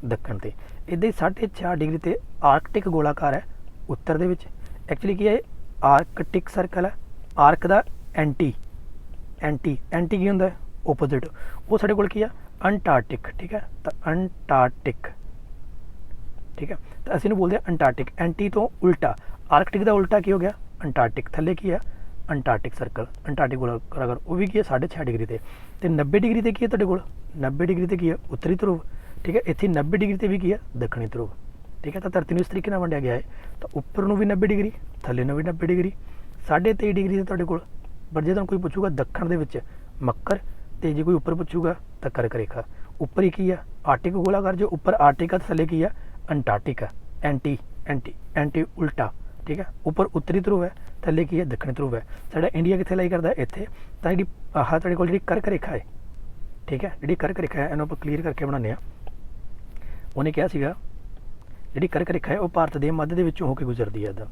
ਦੱਖਣ 'ਤੇ। ਇੱਦਾਂ ਹੀ 66.5 ਡਿਗਰੀ 'ਤੇ ਆਰਕਟਿਕ ਗੋਲਾਕਾਰ ਹੈ ਉੱਤਰ ਦੇ ਵਿੱਚ। ਐਕਚੁਅਲੀ ਕੀ ਹੈ, ਆਰਕਟਿਕ ਸਰਕਲ ਹੈ, ਆਰਕ ਦਾ ਐਂਟੀ ਕੀ ਹੁੰਦਾ ਹੈ, ਓਪੋਜ਼ਿਟ। ਉਹ ਸਾਡੇ ਕੋਲ ਕੀ ਆ, ਅੰਟਾਰਟਿਕ, ਠੀਕ ਹੈ। ਤਾਂ ਅੰਟਾਰਟਿਕ, ਠੀਕ ਹੈ। ਤਾਂ ਅਸੀਂ ਇਹਨੂੰ ਬੋਲਦੇ ਹਾਂ ਅੰਟਾਰਟਿਕ, ਐਂਟੀ ਤੋਂ ਉਲਟਾ। ਆਰਕਟਿਕ ਦਾ ਉਲਟਾ ਕੀ ਹੋ ਗਿਆ, ਅੰਟਾਰਟਿਕ। ਥੱਲੇ ਕੀ ਹੈ, ਅੰਟਾਰਟਿਕ ਸਰਕਲ, ਅੰਟਾਰਟਿਕ ਗੋਲਾਕਾਰ, ਉਹ ਵੀ ਕੀ ਹੈ 66 ਡਿਗਰੀ 'ਤੇ। ਅਤੇ 90 ਡਿਗਰੀ 'ਤੇ ਕੀ ਹੈ ਤੁਹਾਡੇ ਕੋਲ, 90 ਡਿਗਰੀ 'ਤੇ ਕੀ ਹੈ, ਉੱਤਰੀ ਧਰੁਵ, ਠੀਕ ਹੈ। ਇੱਥੇ 90 ਡਿਗਰੀ 'ਤੇ ਵੀ ਕੀ ਹੈ, ਦੱਖਣੀ ਧਰੁਵ, ਠੀਕ ਹੈ। ਤਾਂ ਧਰਤੀ ਨੂੰ ਇਸ ਤਰੀਕੇ ਨਾਲ ਵੰਡਿਆ ਗਿਆ ਹੈ। ਤਾਂ ਉੱਪਰ ਨੂੰ ਵੀ 90 ਡਿਗਰੀ, ਥੱਲੇ ਨੂੰ ਵੀ 90 ਡਿਗਰੀ, 23.5 ਡਿਗਰੀ 'ਤੇ ਤੁਹਾਡੇ ਕੋਲ। ਪਰ ਜੇ ਤੁਹਾਨੂੰ ਕੋਈ ਪੁੱਛੂਗਾ ਦੱਖਣ ਦੇ ਵਿੱਚ ਮੱਕਰ, ਅਤੇ ਜੇ ਕੋਈ ਉੱਪਰ ਪੁੱਛੂਗਾ ਤਾਂ ਕਰਕ ਰੇਖਾ। ਉੱਪਰ ਹੀ ਕੀ ਆ, ਆਰਟਿਕ ਗੋਲਾਕਾਰ, ਜੋ ਉੱਪਰ ਆਰਟਿਕ ਆ, ਥੱਲੇ ਕੀ ਆ, ਅੰਟਾਰਟਿਕ ਆ, ਐਂਟੀ ਉਲਟਾ, ਠੀਕ ਹੈ। ਉੱਪਰ ਉੱਤਰੀ ਧਰੁਵ ਹੈ, ਥੱਲੇ ਕੀ ਹੈ, ਦੱਖਣੀ ਧਰੁਵ ਹੈ। ਸਾਡਾ ਇੰਡੀਆ ਕਿੱਥੇ ਲਾਈ ਕਰਦਾ, ਇੱਥੇ। ਤਾਂ ਜਿਹੜੀ ਆਹ ਤੁਹਾਡੇ ਕੋਲ ਜਿਹੜੀ ਕਰਕ ਰੇਖਾ ਹੈ, ਠੀਕ ਹੈ, ਜਿਹੜੀ ਕਰਕ ਰੇਖਾ ਹੈ ਇਹਨੂੰ ਆਪਾਂ ਕਲੀਅਰ ਕਰਕੇ ਬਣਾਉਂਦੇ ਹਾਂ। ਉਹਨੇ ਕਿਹਾ ਸੀਗਾ ਜਿਹੜੀ ਕਰਕ ਰੇਖਾ ਹੈ ਉਹ ਭਾਰਤ ਦੇ ਮੱਧ ਦੇ ਵਿੱਚੋਂ ਹੋ ਕੇ ਗੁਜ਼ਰਦੀ ਹੈ ਇੱਦਾਂ,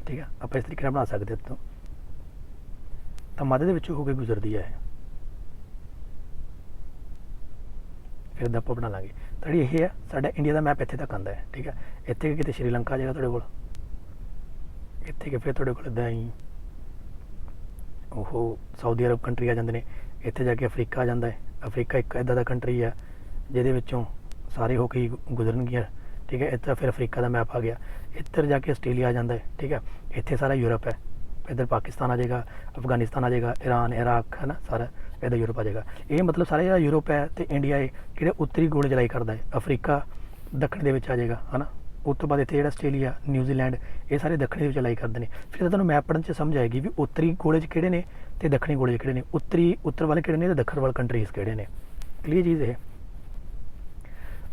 ਠੀਕ ਹੈ। ਆਪਾਂ ਇਸ ਤਰੀਕੇ ਨਾਲ ਬਣਾ ਸਕਦੇ ਹਾਂ। ਤਾਂ ਮੱਧ ਦੇ ਵਿੱਚੋਂ ਹੋ ਕੇ ਗੁਜ਼ਰਦੀ ਹੈ, ਫਿਰ ਇੱਦਾਂ ਆਪਾਂ ਬਣਾ ਲਾਂਗੇ। ਤਾਂ ਜਿਹੜੀ ਇਹ ਹੈ ਸਾਡਾ ਇੰਡੀਆ ਦਾ ਮੈਪ ਇੱਥੇ ਤੱਕ ਆਉਂਦਾ ਹੈ, ਠੀਕ ਹੈ। ਇੱਥੇ ਕਿਤੇ ਸ਼੍ਰੀਲੰਕਾ ਆ ਜਾਏਗਾ ਤੁਹਾਡੇ ਕੋਲ, ਇੱਥੇ ਕਿ ਫਿਰ ਤੁਹਾਡੇ ਕੋਲ ਇੱਦਾਂ ਹੀ ਉਹ ਸਾਊਦੀ ਅਰਬ ਕੰਟਰੀ ਆ ਜਾਂਦੇ ਨੇ, ਇੱਥੇ ਜਾ ਕੇ ਅਫਰੀਕਾ ਆ ਜਾਂਦਾ ਹੈ। ਅਫਰੀਕਾ ਇੱਕ ਇੱਦਾਂ ਦਾ ਕੰਟਰੀ ਆ ਜਿਹਦੇ ਵਿੱਚੋਂ ਸਾਰੇ ਹੋ ਕੇ ਹੀ ਗੁਜ਼ਰਨਗੀਆਂ, ਠੀਕ ਹੈ। ਇੱਧਰ ਫਿਰ ਅਫਰੀਕਾ ਦਾ ਮੈਪ ਆ ਗਿਆ। ਇੱਧਰ ਜਾ ਕੇ ਆਸਟ੍ਰੇਲੀਆ ਆ ਜਾਂਦਾ ਹੈ, ਠੀਕ ਹੈ। ਇੱਥੇ ਸਾਰਾ ਯੂਰਪ ਹੈ। ਇੱਧਰ ਪਾਕਿਸਤਾਨ ਆ ਜਾਏਗਾ, ਅਫਗਾਨਿਸਤਾਨ ਆ ਜਾਏਗਾ, ਈਰਾਨ, ਇਰਾਕ, ਹੈ ਨਾ, ਸਾਰਾ ਇੱਧਰ ਯੂਰਪ ਆ ਜਾਏਗਾ। ਇਹ ਮਤਲਬ ਸਾਰਾ ਜਿਹੜਾ ਯੂਰਪ ਹੈ ਅਤੇ ਇੰਡੀਆ ਹੈ ਕਿਹੜੇ ਉੱਤਰੀ ਗੋਲੇ 'ਚ ਲਾਈ ਕਰਦਾ ਹੈ। ਅਫਰੀਕਾ ਦੱਖਣ ਦੇ ਵਿੱਚ ਆ ਜਾਏਗਾ, ਹੈ ਨਾ। ਉਸ ਤੋਂ ਬਾਅਦ ਇੱਥੇ ਜਿਹੜਾ ਆਸਟ੍ਰੇਲੀਆ, ਨਿਊਜ਼ੀਲੈਂਡ, ਇਹ ਸਾਰੇ ਦੱਖਣੀ ਦੇ ਵਿੱਚ ਲਾਈ ਕਰਦੇ ਨੇ। ਫਿਰ ਤੁਹਾਨੂੰ ਮੈਪ ਪੜ੍ਹਨ 'ਚ ਸਮਝ ਆਏਗੀ ਵੀ ਉੱਤਰੀ ਗੋਲੇ 'ਚ ਕਿਹੜੇ ਨੇ ਅਤੇ ਦੱਖਣੀ ਗੋਲੇ 'ਚ ਕਿਹੜੇ ਨੇ, ਉੱਤਰ ਵਾਲੇ ਕਿਹੜੇ ਨੇ ਅਤੇ ਦੱਖਣ ਵਾਲੇ ਕੰਟਰੀਜ਼ ਕਿਹੜੇ ਨੇ। ਕਲੀਅਰ ਚੀਜ਼ ਇਹ।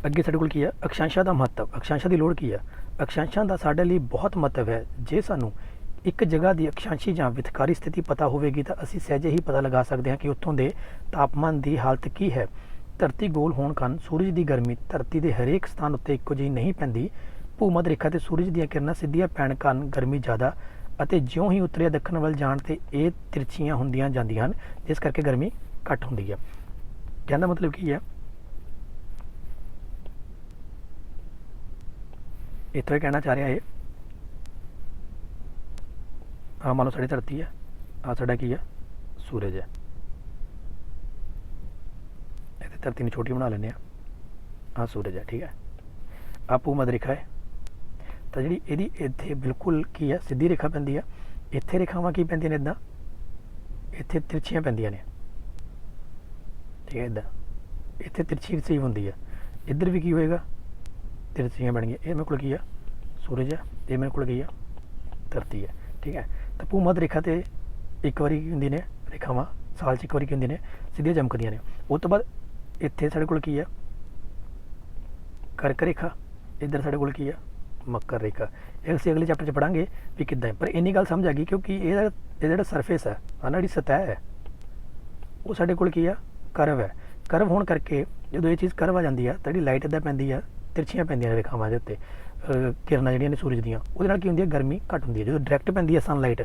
ਅੱਗੇ ਸਾਡੇ ਕੋਲ ਕੀ ਆ, ਅਕਸ਼ਾਂਸ਼ਾਂ ਦਾ ਮਹੱਤਵ। ਅਕਸ਼ਾਂਸ਼ਾਂ ਦੀ ਲੋੜ ਕੀ ਆ? ਅਕਸ਼ਾਂਸ਼ਾਂ ਦਾ ਸਾਡੇ ਲਈ ਬਹੁਤ ਮਹੱਤਵ ਹੈ। ਜੇ ਸਾਨੂੰ ਇੱਕ ਜਗ੍ਹਾ ਦੀ ਅਕਸ਼ਾਂਸ਼ੀ ਜਾਂ ਵਿਤਕਾਰੀ ਸਥਿਤੀ ਪਤਾ ਹੋਵੇਗੀ ਤਾਂ ਅਸੀਂ ਸਹਿਜੇ ਹੀ ਪਤਾ ਲਗਾ ਸਕਦੇ ਹਾਂ ਕਿ ਉੱਥੋਂ ਦੇ ਤਾਪਮਾਨ ਦੀ ਹਾਲਤ ਕੀ ਹੈ। ਧਰਤੀ ਗੋਲ ਹੋਣ ਕਾਰਨ ਸੂਰਜ ਦੀ ਗਰਮੀ ਧਰਤੀ ਦੇ ਹਰੇਕ ਸਥਾਨ ਉੱਤੇ ਇੱਕੋ ਜਿਹੀ ਨਹੀਂ ਪੈਂਦੀ। ਭੂ-ਮੱਧ ਰੇਖਾ 'ਤੇ ਸੂਰਜ ਦੀਆਂ ਕਿਰਨਾਂ ਸਿੱਧੀਆਂ ਪੈਣ ਕਾਰਨ ਗਰਮੀ ਜ਼ਿਆਦਾ ਅਤੇ ਜਿਉਂ ਹੀ ਉੱਤਰੀ ਦੱਖਣ ਵੱਲ ਜਾਣ 'ਤੇ ਇਹ ਤਿਰਛੀਆਂ ਹੁੰਦੀਆਂ ਜਾਂਦੀਆਂ ਹਨ, ਜਿਸ ਕਰਕੇ ਗਰਮੀ ਘੱਟ ਹੁੰਦੀ ਹੈ। ਕਹਿਣ ਦਾ ਮਤਲਬ ਕੀ ਹੈ, ਇੱਥੋਂ ਇਹ ਕਹਿਣਾ ਚਾਹ ਰਿਹਾ ਹੈ, ਆਹ ਮੰਨ ਲਓ ਸਾਡੀ ਧਰਤੀ ਹੈ, ਆਹ ਸਾਡਾ ਕੀ ਹੈ, ਸੂਰਜ ਹੈ। ਇੱਥੇ ਧਰਤੀ ਨੂੰ ਛੋਟੀ ਬਣਾ ਲੈਂਦੇ ਹਾਂ, ਆਹ ਸੂਰਜ ਹੈ, ਠੀਕ ਹੈ। ਆਹ ਭੂ-ਮੱਧ ਰੇਖਾ ਹੈ, ਤਾਂ ਜਿਹੜੀ ਇਹਦੀ ਇੱਥੇ ਬਿਲਕੁਲ ਕੀ ਹੈ, ਸਿੱਧੀ ਰੇਖਾ ਪੈਂਦੀ ਆ। ਇੱਥੇ ਰੇਖਾਵਾਂ ਕੀ ਪੈਂਦੀਆਂ ਨੇ, ਇੱਦਾਂ ਇੱਥੇ ਤਿਰਛੀਆਂ ਪੈਂਦੀਆਂ ਨੇ, ਠੀਕ ਹੈ। ਇੱਦਾਂ ਇੱਥੇ ਤਿਰਛੀ ਰਿਸੀਵ ਹੁੰਦੀ ਹੈ, ਇੱਧਰ ਵੀ ਕੀ ਹੋਏਗਾ, ਤਿਰਛੀਆਂ ਬਣਗੀਆਂ। ਇਹ ਮੇਰੇ ਕੋਲ ਕੀ ਆ, ਸੂਰਜ ਹੈ, ਇਹ ਮੇਰੇ ਕੋਲ ਕੀ ਆ, ਧਰਤੀ ਹੈ, ਠੀਕ ਹੈ। ਤਾਂ ਭੂ-ਮੱਧ ਰੇਖਾ 'ਤੇ ਇੱਕ ਵਾਰੀ ਕੀ ਹੁੰਦੀ ਨੇ ਰੇਖਾਵਾਂ, ਸਾਲ 'ਚ ਇੱਕ ਵਾਰੀ ਕੀ ਹੁੰਦੀਆਂ ਨੇ, ਸਿੱਧੀਆਂ ਚਮਕਦੀਆਂ ਨੇ। ਉਸ ਤੋਂ ਬਾਅਦ ਇੱਥੇ ਸਾਡੇ ਕੋਲ ਕੀ ਆ, ਕਰਕ ਰੇਖਾ, ਇੱਧਰ ਸਾਡੇ ਕੋਲ ਕੀ ਆ, ਮੱਕਰ ਰੇਖਾ। ਇਹ ਅਸੀਂ ਅਗਲੇ ਚੈਪਟਰ 'ਚ ਪੜ੍ਹਾਂਗੇ ਵੀ ਕਿੱਦਾਂ ਹੈ। ਪਰ ਇੰਨੀ ਗੱਲ ਸਮਝ ਆ ਗਈ ਕਿਉਂਕਿ ਇਹ ਜਿਹੜਾ ਸਰਫੇਸ ਹੈ, ਜਿਹੜੀ ਸਤਹ ਹੈ, ਉਹ ਸਾਡੇ ਕੋਲ ਕੀ ਆ, ਕਰਵ ਹੈ। ਕਰਵ ਹੋਣ ਕਰਕੇ ਜਦੋਂ ਇਹ ਚੀਜ਼ ਕਰਵ ਆ ਜਾਂਦੀ ਆ ਤਾਂ ਜਿਹੜੀ ਲਾਈਟ ਇੱਦਾਂ ਪੈਂਦੀ ਆ, ਤਿਰਛੀਆਂ ਪੈਂਦੀਆਂ ਨੇ ਰੇਖਾਵਾਂ ਦੇ ਉੱਤੇ, ਕਿਰਨਾਂ ਜਿਹੜੀਆਂ ਨੇ ਸੂਰਜ ਦੀਆਂ, ਉਹਦੇ ਨਾਲ ਕੀ ਹੁੰਦੀ ਹੈ, ਗਰਮੀ ਘੱਟ ਹੁੰਦੀ ਹੈ। ਜਦੋਂ ਡਾਇਰੈਕਟ ਪੈਂਦੀ ਹੈ ਸਨਲਾਈਟ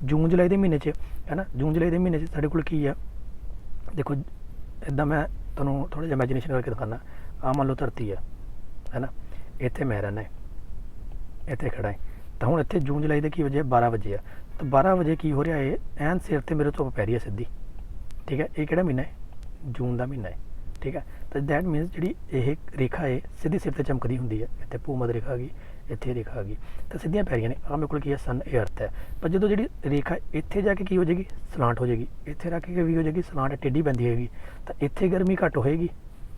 ਜੂਨ ਜੁਲਾਈ ਦੇ ਮਹੀਨੇ 'ਚ, ਹੈ ਨਾ, ਜੂਨ ਜੁਲਾਈ ਦੇ ਮਹੀਨੇ 'ਚ ਸਾਡੇ ਕੋਲ ਕੀ ਆ, ਦੇਖੋ ਇੱਦਾਂ ਮੈਂ ਤੁਹਾਨੂੰ ਥੋੜ੍ਹਾ ਜਿਹਾ ਇਮੈਜੀਨੇਸ਼ਨ ਕਰਕੇ ਦਿਖਾਉਂਦਾ। ਆਹ ਮੰਨ ਲਓ ਧਰਤੀ ਹੈ ਨਾ, ਇੱਥੇ ਮੈਂ ਰਹਿੰਦਾ, ਇੱਥੇ ਖੜਾ ਹੈ। ਤਾਂ ਹੁਣ ਇੱਥੇ ਜੂਨ ਜੁਲਾਈ ਦੇ ਕੀ ਵਜੇ, 12 ਵਜੇ ਆ। ਤਾਂ 12 ਵਜੇ ਕੀ ਹੋ ਰਿਹਾ ਹੈ, ਐਨ ਸਿਰ 'ਤੇ ਮੇਰੇ ਧੁੱਪ ਪੈ ਰਹੀ ਹੈ ਸਿੱਧੀ, ਠੀਕ ਹੈ। ਇਹ ਕਿਹੜਾ ਮਹੀਨਾ ਹੈ, ਜੂਨ ਦਾ ਮਹੀਨਾ ਹੈ, ਠੀਕ ਹੈ। ਤਾਂ ਦੈਟ ਮੀਨਸ ਜਿਹੜੀ ਇਹ ਰੇਖਾ ਹੈ ਸਿੱਧੀ ਸਿਰ 'ਤੇ ਚਮਕਦੀ ਹੁੰਦੀ ਹੈ। ਇੱਥੇ ਭੂ-ਮੱਧ ਰੇਖਾ ਆ ਗਈ, ਇੱਥੇ ਰੇਖਾ ਆ ਗਈ, ਤਾਂ ਸਿੱਧੀਆਂ ਪੈ ਰਹੀਆਂ ਨੇ। ਆਹ ਮੇਰੇ ਕੋਲ ਕੀ ਹੈ, ਸਨ, ਇਹ ਅਰਥ ਹੈ। ਪਰ ਜਦੋਂ ਜਿਹੜੀ ਰੇਖਾ ਇੱਥੇ ਜਾ ਕੇ ਕੀ ਹੋ ਜਾਏਗੀ, ਸਲਾਂਟ ਹੋ ਜਾਏਗੀ, ਇੱਥੇ ਰੱਖ ਕੇ ਵੀ ਹੋ ਜਾਏਗੀ ਸਲਾਂਟ, ਟੇਢੀ ਪੈਂਦੀ ਹੋਏਗੀ, ਤਾਂ ਇੱਥੇ ਗਰਮੀ ਘੱਟ ਹੋਏਗੀ,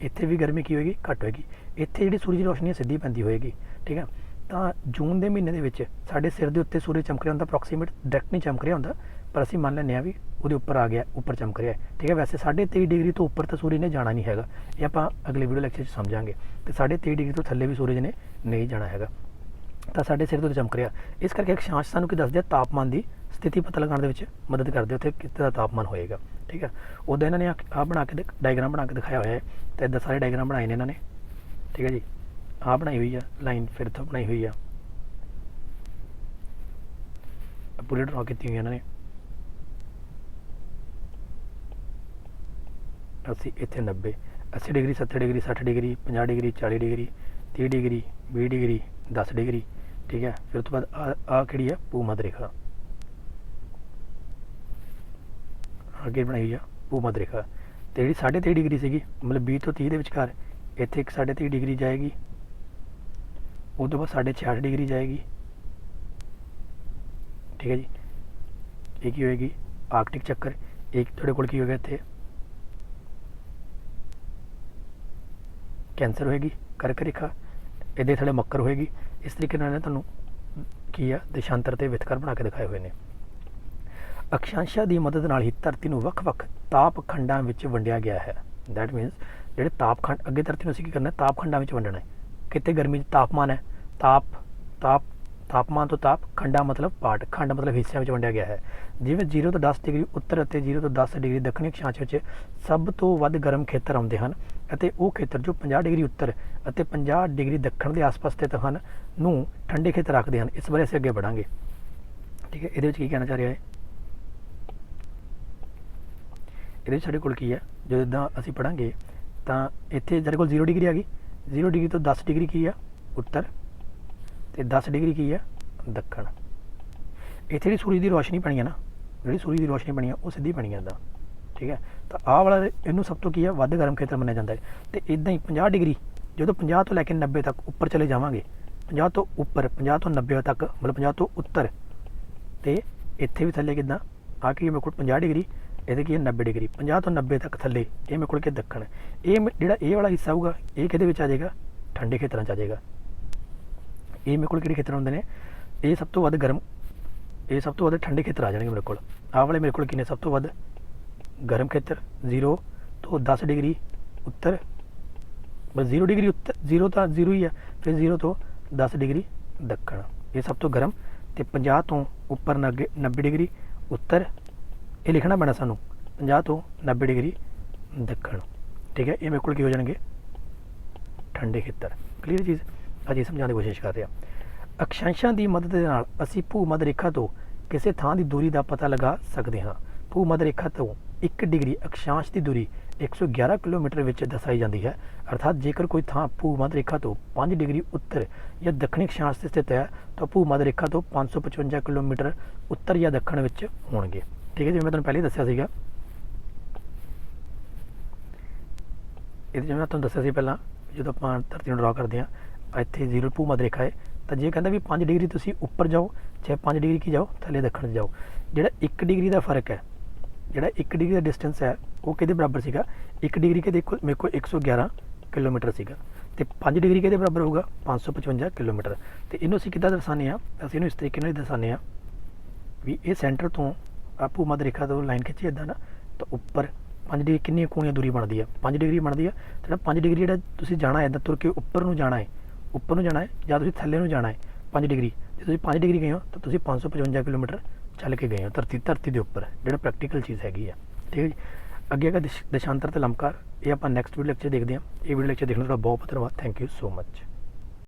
ਇੱਥੇ ਵੀ ਗਰਮੀ ਕੀ ਹੋਏਗੀ, ਘੱਟ ਹੋਏਗੀ। ਇੱਥੇ ਜਿਹੜੀ ਸੂਰਜ ਦੀ ਰੋਸ਼ਨੀ ਹੈ ਸਿੱਧੀ ਪੈਂਦੀ ਹੋਏਗੀ, ਠੀਕ ਹੈ। ਤਾਂ ਜੂਨ ਦੇ ਮਹੀਨੇ ਦੇ ਵਿੱਚ ਸਾਡੇ ਸਿਰ ਦੇ ਉੱਤੇ ਸੂਰਜ ਚਮਕ ਰਿਹਾ ਹੁੰਦਾ, ਅਪਰੋਕਸੀਮੇਟ ਡਾਇਰੈਕਟ ਨਹੀਂ ਚਮਕ ਰਿਹਾ ਹੁੰਦਾ, ਪਰ ਅਸੀਂ ਮੰਨ ਲੈਂਦੇ ਹਾਂ ਵੀ ਉਹਦੇ ਉੱਪਰ ਆ ਗਿਆ, ਉੱਪਰ ਚਮਕ ਰਿਹਾ, ਠੀਕ ਹੈ। ਵੈਸੇ 23.5 ਡਿਗਰੀ ਤੋਂ ਉੱਪਰ ਤਾਂ ਸੂਰਜ ਨੇ ਜਾਣਾ ਨਹੀਂ ਹੈਗਾ, ਇਹ ਆਪਾਂ ਅਗਲੇ ਵੀਡੀਓ ਲੈਕਚਰ 'ਚ ਸਮਝਾਂਗੇ। ਅਤੇ 23.5 ਡਿਗਰੀ ਤੋਂ ਥੱਲੇ ਵੀ ਸੂਰਜ ਨੇ ਨਹੀਂ ਜਾਣਾ ਹੈਗਾ, ਤਾਂ ਸਾਡੇ ਸਿਰ ਤੋਂ ਚਮਕ ਰਿਹਾ। ਇਸ ਕਰਕੇ ਅਕਸ਼ਾਂਸ਼ ਸਾਨੂੰ ਕੀ ਦੱਸਦੇ ਆ, ਤਾਪਮਾਨ ਦੀ ਸਥਿਤੀ ਪਤਾ ਲਗਾਉਣ ਦੇ ਵਿੱਚ ਮਦਦ ਕਰਦੇ, ਉੱਥੇ ਕਿਤੇ ਦਾ ਤਾਪਮਾਨ ਹੋਏਗਾ, ਠੀਕ ਹੈ। ਉੱਦਾਂ ਇਹਨਾਂ ਨੇ ਆਹ ਬਣਾ ਕੇ ਡਾਇਗਰਾਮ ਬਣਾ ਕੇ ਦਿਖਾਇਆ ਹੋਇਆ ਹੈ, ਤਾਂ ਇੱਦਾਂ ਸਾਰੇ ਡਾਇਗਰਾਮ ਬਣਾਏ ਨੇ ਇਹਨਾਂ ਨੇ, ਠੀਕ ਹੈ ਜੀ। ਆਹ ਬਣਾਈ ਹੋਈ ਆ ਲਾਈਨ, ਫਿਰ ਇੱਥੋਂ ਬਣਾਈ ਹੋਈ ਆ, ਪੂਰੀ ਡਰਾ ਕੀਤੀ ਹੋਈ ਇਹਨਾਂ ਨੇ। ਅਸੀਂ ਇੱਥੇ 90, 80 degree, 70 degree, 60 degree, 50 degree, 40 degree, 30 degree, 20 degree, 10 degree, ਠੀਕ ਹੈ। ਫਿਰ ਉਸ ਤੋਂ ਬਾਅਦ ਆਹ ਕਿਹੜੀ ਆ, ਭੂ-ਮੱਧ ਰੇਖਾ, ਅੱਗੇ ਬਣਾਈ ਹੋਈ ਆ ਭੂ-ਮੱਧ ਰੇਖਾ। ਅਤੇ ਜਿਹੜੀ 23.5 ਡਿਗਰੀ ਸੀਗੀ, ਮਤਲਬ 20 ਤੋਂ 30 ਦੇ ਵਿਚਕਾਰ, ਇੱਥੇ ਇੱਕ 23.5 ਡਿਗਰੀ ਜਾਏਗੀ, ਉਹ ਤੋਂ ਬਾਅਦ 66 ਡਿਗਰੀ ਜਾਏਗੀ, ਠੀਕ ਹੈ ਜੀ। ਇਹ ਕੀ ਹੋਏਗੀ, ਆਰਕਟਿਕ ਚੱਕਰ। ਇੱਕ ਤੁਹਾਡੇ ਕੋਲ ਕੀ ਹੋਏਗਾ, ਇੱਥੇ ਕੈਂਸਰ ਹੋਏਗੀ, ਕਰਕ ਰੇਖਾ, ਇਹਦੇ ਥੱਲੇ ਮੱਕਰ ਹੋਏਗੀ। ਇਸ ਤਰੀਕੇ ਨਾਲ ਤੁਹਾਨੂੰ ਕੀ ਆ, ਦੇਸ਼ਾਂਤਰ ਤੇ ਵਿਤਕਰ ਬਣਾ ਕੇ ਦਿਖਾਏ ਹੋਏ ਨੇ। ਅਕਸ਼ਾਂਸ਼ਾਂ ਦੀ ਮਦਦ ਨਾਲ ਹੀ ਧਰਤੀ ਨੂੰ ਵੱਖ-ਵੱਖ ਤਾਪ ਖੰਡਾਂ ਵਿੱਚ ਵੰਡਿਆ ਗਿਆ ਹੈ। ਦੈਟ ਮੀਨਸ ਜਿਹੜੇ ਤਾਪ ਖੰਡ, ਅੱਗੇ ਧਰਤੀ ਨੂੰ ਅਸੀਂ ਕੀ ਕਰਨਾ, ਤਾਪ ਖੰਡਾਂ ਵਿੱਚ ਵੰਡਣਾ ਹੈ। ਕਿਤੇ ਗਰਮੀ 'ਚ ਤਾਪਮਾਨ ਹੈ, ਤਾਪਮਾਨ ਤੋਂ ਤਾਪ, ਖੰਡਾਂ ਮਤਲਬ ਪਾਰਟ, ਖੰਡ ਮਤਲਬ ਹਿੱਸਿਆਂ ਵਿੱਚ ਵੰਡਿਆ ਗਿਆ ਹੈ। ਜਿਵੇਂ 0 ਤੋਂ 10 ਡਿਗਰੀ ਉੱਤਰ ਅਤੇ 0 ਤੋਂ 10 ਡਿਗਰੀ ਦੱਖਣੀ ਅਕਸ਼ਾਂਸ਼ ਵਿੱਚ ਸਭ ਤੋਂ ਵੱਧ ਗਰਮ ਖੇਤਰ ਆਉਂਦੇ ਹਨ, ਅਤੇ ਉਹ ਖੇਤਰ ਜੋ 50 ਡਿਗਰੀ ਉੱਤਰ ਅਤੇ 50 ਡਿਗਰੀ ਦੱਖਣ ਦੇ ਆਸ-ਪਾਸ ਸਥਿਤ ਹਨ ਨੂੰ ਠੰਡੇ ਖੇਤਰ ਰੱਖਦੇ ਹਨ। ਇਸ ਬਾਰੇ ਅਸੀਂ ਅੱਗੇ ਵਧਾਂਗੇ, ਠੀਕ ਹੈ। ਇਹਦੇ ਵਿੱਚ ਕੀ ਕਹਿਣਾ ਚਾਹ ਰਿਹਾ ਹੈ, ਇਹਦੇ ਵਿੱਚ ਸਾਡੇ ਕੋਲ ਕੀ ਹੈ, ਜਦੋਂ ਇੱਦਾਂ ਅਸੀਂ ਪੜ੍ਹਾਂਗੇ ਤਾਂ ਇੱਥੇ ਸਾਡੇ ਕੋਲ 0 ਡਿਗਰੀ ਆ ਗਈ, 0 ਡਿਗਰੀ ਤੋਂ 10 ਡਿਗਰੀ ਕੀ ਆ, ਉੱਤਰ, ਅਤੇ 10 ਡਿਗਰੀ ਕੀ ਆ, ਦੱਖਣ। ਇੱਥੇ ਜਿਹੜੀ ਸੂਰਜ ਦੀ ਰੋਸ਼ਨੀ ਪੈਣੀ ਆ ਨਾ, ਜਿਹੜੀ ਸੂਰਜ ਦੀ ਰੋਸ਼ਨੀ ਪੈਣੀ ਆ ਉਹ ਸਿੱਧੀ ਪੈਣੀ ਆ ਇੱਦਾਂ, ਠੀਕ ਹੈ। ਤਾਂ ਆਹ ਵਾਲਾ ਇਹਨੂੰ ਸਭ ਤੋਂ ਕੀ ਹੈ ਵੱਧ ਗਰਮ ਖੇਤਰ ਮੰਨਿਆ ਜਾਂਦਾ ਹੈ। ਤੇ ਇਦਾਂ ਹੀ 50 ਡਿਗਰੀ ਜਦੋਂ 50 ਤੋਂ ਲੈ ਕੇ 90 ਤੱਕ ਉੱਪਰ ਚਲੇ ਜਾਵਾਂਗੇ, 50 ਤੋਂ ਉੱਪਰ 50 ਤੋਂ 90 ਤੱਕ ਮਤਲਬ 50 ਤੋਂ ਉੱਤਰ, ਤੇ ਇੱਥੇ ਵੀ ਥੱਲੇ ਕਿੱਦਾਂ ਆ ਕੀ ਮੇਰੇ ਕੋਲ 50 ਡਿਗਰੀ, ਇਹਦੇ ਕੀ ਹੈ 90 ਡਿਗਰੀ, 50 ਤੋਂ 90 ਤੱਕ ਥੱਲੇ ਇਹ ਮੇਰੇ ਕੋਲ ਕੀ ਦੱਖਣ। ਇਹ ਜਿਹੜਾ ਇਹ ਵਾਲਾ ਹਿੱਸਾ ਹੋਊਗਾ ਇਹ ਕਿਹਦੇ ਵਿੱਚ ਆ ਜਾਏਗਾ, ਠੰਡੇ ਖੇਤਰਾਂ 'ਚ ਆ ਜਾਏਗਾ। ਇਹ ਮੇਰੇ ਕੋਲ ਕਿਹੜੇ ਖੇਤਰ ਹੁੰਦੇ ਨੇ, ਇਹ ਸਭ ਤੋਂ ਵੱਧ ਗਰਮ, ਇਹ ਸਭ ਤੋਂ ਵੱਧ ਠੰਡੇ ਖੇਤਰ ਆ ਜਾਣਗੇ ਮੇਰੇ ਕੋਲ। ਆਹ ਵਾਲੇ ਮੇਰੇ ਕੋਲ ਕਿੰਨੇ ਸਭ ਤੋਂ ਵੱਧ ਗਰਮ ਖੇਤਰ 0 ਤੋਂ 10 ਡਿਗਰੀ ਉੱਤਰ, ਬਸ 0 ਡਿਗਰੀ ਉੱਤਰ, 0 ਤਾਂ 0 ਹੀ ਆ, ਫਿਰ 0 ਤੋਂ 10 ਡਿਗਰੀ ਦੱਖਣ, ਇਹ ਸਭ ਤੋਂ ਗਰਮ। ਤੇ 50 ਤੋਂ ਉੱਪਰ 90 ਡਿਗਰੀ ਉੱਤਰ, ਇਹ ਲਿਖਣਾ ਪੈਣਾ ਸਾਨੂੰ 50 ਤੋਂ 90 ਡਿਗਰੀ ਦੱਖਣ, ਠੀਕ ਹੈ। ਇਹ ਮੇਰੇ ਕੋਲ ਕੀ ਹੋ ਜਾਣਗੇ ਠੰਡੇ ਖੇਤਰ। ਕਲੀਅਰ ਚੀਜ਼ ਅਜੇ ਸਮਝਾਉਣ ਦੀ ਕੋਸ਼ਿਸ਼ ਕਰ ਰਿਹਾ। ਅਕਸ਼ਾਂਸ਼ਾਂ ਦੀ ਮਦਦ ਦੇ ਨਾਲ ਅਸੀਂ ਭੂ ਮੱਧ ਰੇਖਾ ਤੋਂ ਕਿਸੇ ਥਾਂ ਦੀ ਦੂਰੀ ਦਾ ਪਤਾ ਲਗਾ ਸਕਦੇ ਹਾਂ। ਭੂ ਮੱਧ ਰੇਖਾ ਤੋਂ 1 ਡਿਗਰੀ ਅਕਸ਼ਾਂਸ਼ ਦੀ ਦੂਰੀ 111 ਕਿਲੋਮੀਟਰ ਵਿੱਚ ਦਰਸਾਈ ਜਾਂਦੀ ਹੈ। ਅਰਥਾਤ ਜੇਕਰ ਕੋਈ ਥਾਂ ਭੂ ਮੱਧ ਰੇਖਾ ਤੋਂ 5 ਡਿਗਰੀ ਉੱਤਰ ਜਾਂ ਦੱਖਣੀ ਅਕਸ਼ਾਂਸ਼ 'ਤੇ ਸਥਿਤ ਹੈ ਤਾਂ ਭੂ ਮੱਧ ਰੇਖਾ ਤੋਂ 555 ਕਿਲੋਮੀਟਰ ਉੱਤਰ ਜਾਂ ਦੱਖਣ ਵਿੱਚ ਹੋਣਗੇ, ਠੀਕ ਹੈ। ਜਿਵੇਂ ਮੈਂ ਤੁਹਾਨੂੰ ਪਹਿਲੇ ਦੱਸਿਆ ਸੀਗਾ, ਇਹਦੇ ਜਿਵੇਂ ਮੈਂ ਤੁਹਾਨੂੰ ਦੱਸਿਆ ਸੀ ਪਹਿਲਾਂ, ਜਦੋਂ ਆਪਾਂ ਧਰਤੀ ਨੂੰ ਡਰਾ ਕਰਦੇ ਹਾਂ ਇੱਥੇ 0 ਭੂ ਮੱਧ ਰੇਖਾ ਹੈ, ਤਾਂ ਜੇ ਕਹਿੰਦਾ ਵੀ 5 ਡਿਗਰੀ ਤੁਸੀਂ ਉੱਪਰ ਜਾਓ ਚਾਹੇ 5 ਡਿਗਰੀ ਕੀ ਜਾਓ ਥੱਲੇ ਦੱਖਣ 'ਚ ਜਾਓ, ਜਿਹੜਾ 1 ਡਿਗਰੀ ਦਾ ਫਰਕ ਹੈ, ਜਿਹੜਾ 1 ਡਿਗਰੀ ਦਾ ਡਿਸਟੈਂਸ ਹੈ ਉਹ ਕਿਹਦੇ ਬਰਾਬਰ ਸੀਗਾ, 1 ਡਿਗਰੀ ਕੇ ਦੇਖੋ ਮੇਰੇ ਕੋਲ 111 ਕਿਲੋਮੀਟਰ ਸੀਗਾ, ਤੇ 5 ਡਿਗਰੀ ਕਿਹਦੇ ਬਰਾਬਰ ਹੋਊਗਾ 555 ਕਿਲੋਮੀਟਰ। ਤੇ ਇਹਨੂੰ ਅਸੀਂ ਕਿੱਦਾਂ ਦਰਸਾਉਂਦੇ ਹਾਂ, ਅਸੀਂ ਇਹਨੂੰ ਇਸ ਤਰੀਕੇ ਨਾਲ ਦਰਸਾਉਂਦੇ ਹਾਂ ਵੀ ਇਹ ਸੈਂਟਰ ਤੋਂ ਭੂ ਮੱਧ ਰੇਖਾ ਤੋਂ ਲਾਈਨ ਖਿੱਚੀ ਇੱਦਾਂ ਨਾ, ਤਾਂ ਉੱਪਰ 5 ਡਿਗਰੀ ਕਿੰਨੀ ਕੋਣੀਆਂ ਦੂਰੀ ਬਣਦੀ ਆ, 5 ਡਿਗਰੀ ਬਣਦੀ ਆ। ਜਿਹੜਾ 5 ਡਿਗਰੀ ਜਿਹੜਾ ਤੁਸੀਂ ਜਾਣਾ ਹੈ ਇੱਦਾਂ ਤੁਰ ਕੇ ਉੱਪਰ ਨੂੰ ਜਾਣਾ ਹੈ, ਉੱਪਰ ਨੂੰ ਜਾਣਾ ਹੈ ਜਾਂ ਤੁਸੀਂ ਥੱਲੇ ਨੂੰ ਜਾਣਾ ਹੈ 5 ਡਿਗਰੀ, ਜੇ ਤੁਸੀਂ 5 ਡਿਗਰੀ ਗਏ ਹੋ ਤਾਂ ਤੁਸੀਂ 555 ਕਿਲੋਮੀਟਰ ਚੱਲ ਕੇ ਗਏ ਹੋ ਧਰਤੀ ਦੇ ਉੱਪਰ, ਜਿਹੜਾ ਪ੍ਰੈਕਟੀਕਲ ਚੀਜ਼ ਹੈਗੀ ਆ, ਠੀਕ ਹੈ ਜੀ। ਅੱਗੇ ਹੈਗਾ ਦੇਸ਼ਾਂਤਰ ਤੇ ਲੰਬਕਾਰ, ਇਹ ਆਪਾਂ ਨੈਕਸਟ ਵੀਡੀਓ ਲੈਕਚਰ ਦੇਖਦੇ ਹਾਂ। ਇਹ ਵੀਡੀਓ ਲੈਕਚਰ ਦੇਖਣ ਦਾ ਬਹੁਤ ਬਹੁਤ ਧੰਨਵਾਦ। Thank you so much.